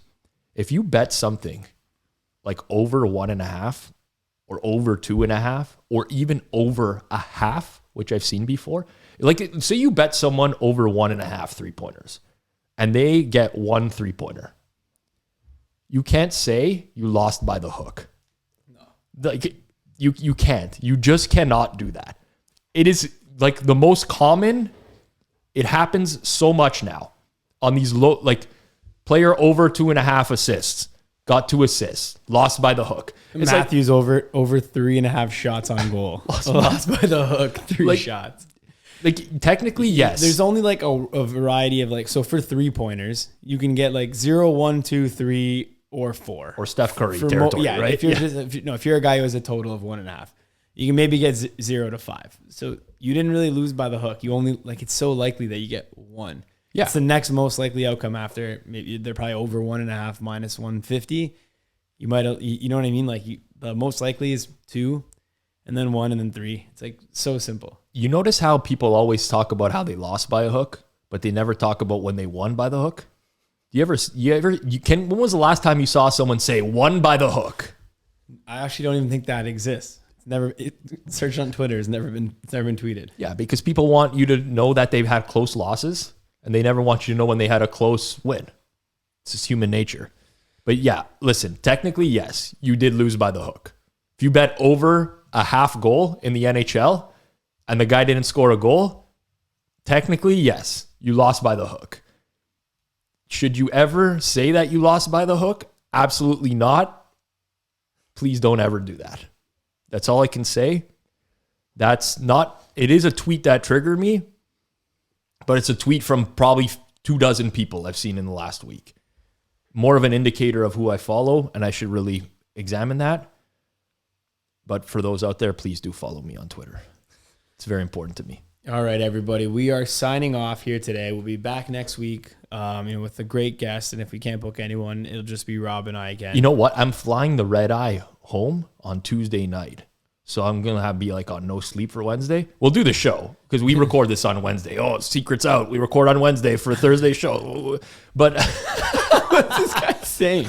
If you bet something like over 1.5 or over 2.5 or even over a half, which I've seen before, like say you bet someone over 1.5 3-pointers and they get 1 3-pointer. You can't say you lost by the hook. No. Like you can't. You just cannot do that. It is like the most common. It happens so much now on these low, like player over 2.5 assists, got 2 assists, lost by the hook. It's Matthews over 3.5 shots on goal. Lost by the hook, 3 shots. Like technically, yes. There's only like a variety of like, so for 3-pointers, you can get like 0, 1, 2, 3, or 4. Or Steph Curry territory, right? If you're a guy who has a total of 1.5, you can maybe get 0 to 5. So you didn't really lose by the hook. You only, like, it's so likely that you get 1. Yeah. It's the next most likely outcome after maybe they're probably over 1.5 minus 150. You might, you know what I mean? Like the most likely is 2 and then 1 and then 3. It's like so simple. You notice how people always talk about how they lost by a hook, but they never talk about when they won by the hook? When was the last time you saw someone say won by the hook? I actually don't even think that exists. Search on Twitter. It's never been tweeted. Yeah, because people want you to know that they've had close losses and they never want you to know when they had a close win. It's just human nature. But yeah, listen, technically, yes, you did lose by the hook. If you bet over a half goal in the NHL and the guy didn't score a goal, technically, yes, you lost by the hook. Should you ever say that you lost by the hook? Absolutely not. Please don't ever do that. That's all I can say. It is a tweet that triggered me, but it's a tweet from probably 24 people I've seen in the last week. More of an indicator of who I follow, and I should really examine that. But for those out there, please do follow me on Twitter. It's very important to me. All right, everybody. We are signing off here today. We'll be back next week with a great guest. And if we can't book anyone, it'll just be Rob and I again. You know what? I'm flying the red eye home on Tuesday night. So I'm going to be like on no sleep for Wednesday. We'll do the show because we record this on Wednesday. Oh, secret's out. We record on Wednesday for a Thursday show. But what's this guy saying?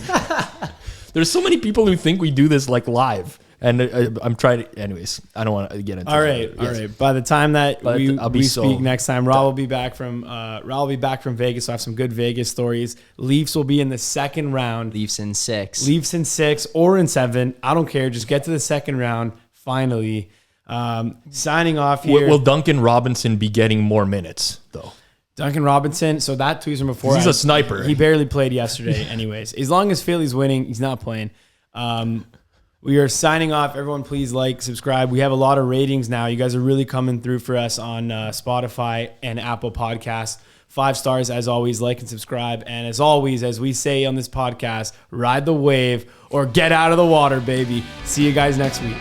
There's so many people who think we do this like live. And I'm trying to, anyways, I don't want to get into it. All right. By the time that we speak next time, Rob will be back from Vegas. So I have some good Vegas stories. Leafs will be in the second round. Leafs in 6 or in 7. I don't care. Just get to the second round. Finally. Signing off here. Will Duncan Robinson be getting more minutes, though? Duncan Robinson. So that tweet's from before. He's a sniper. He barely played yesterday anyways. As long as Philly's winning, he's not playing. We are signing off. Everyone, please like, subscribe. We have a lot of ratings now. You guys are really coming through for us on Spotify and Apple Podcasts. 5 stars, as always. Like and subscribe. And as always, as we say on this podcast, ride the wave or get out of the water, baby. See you guys next week.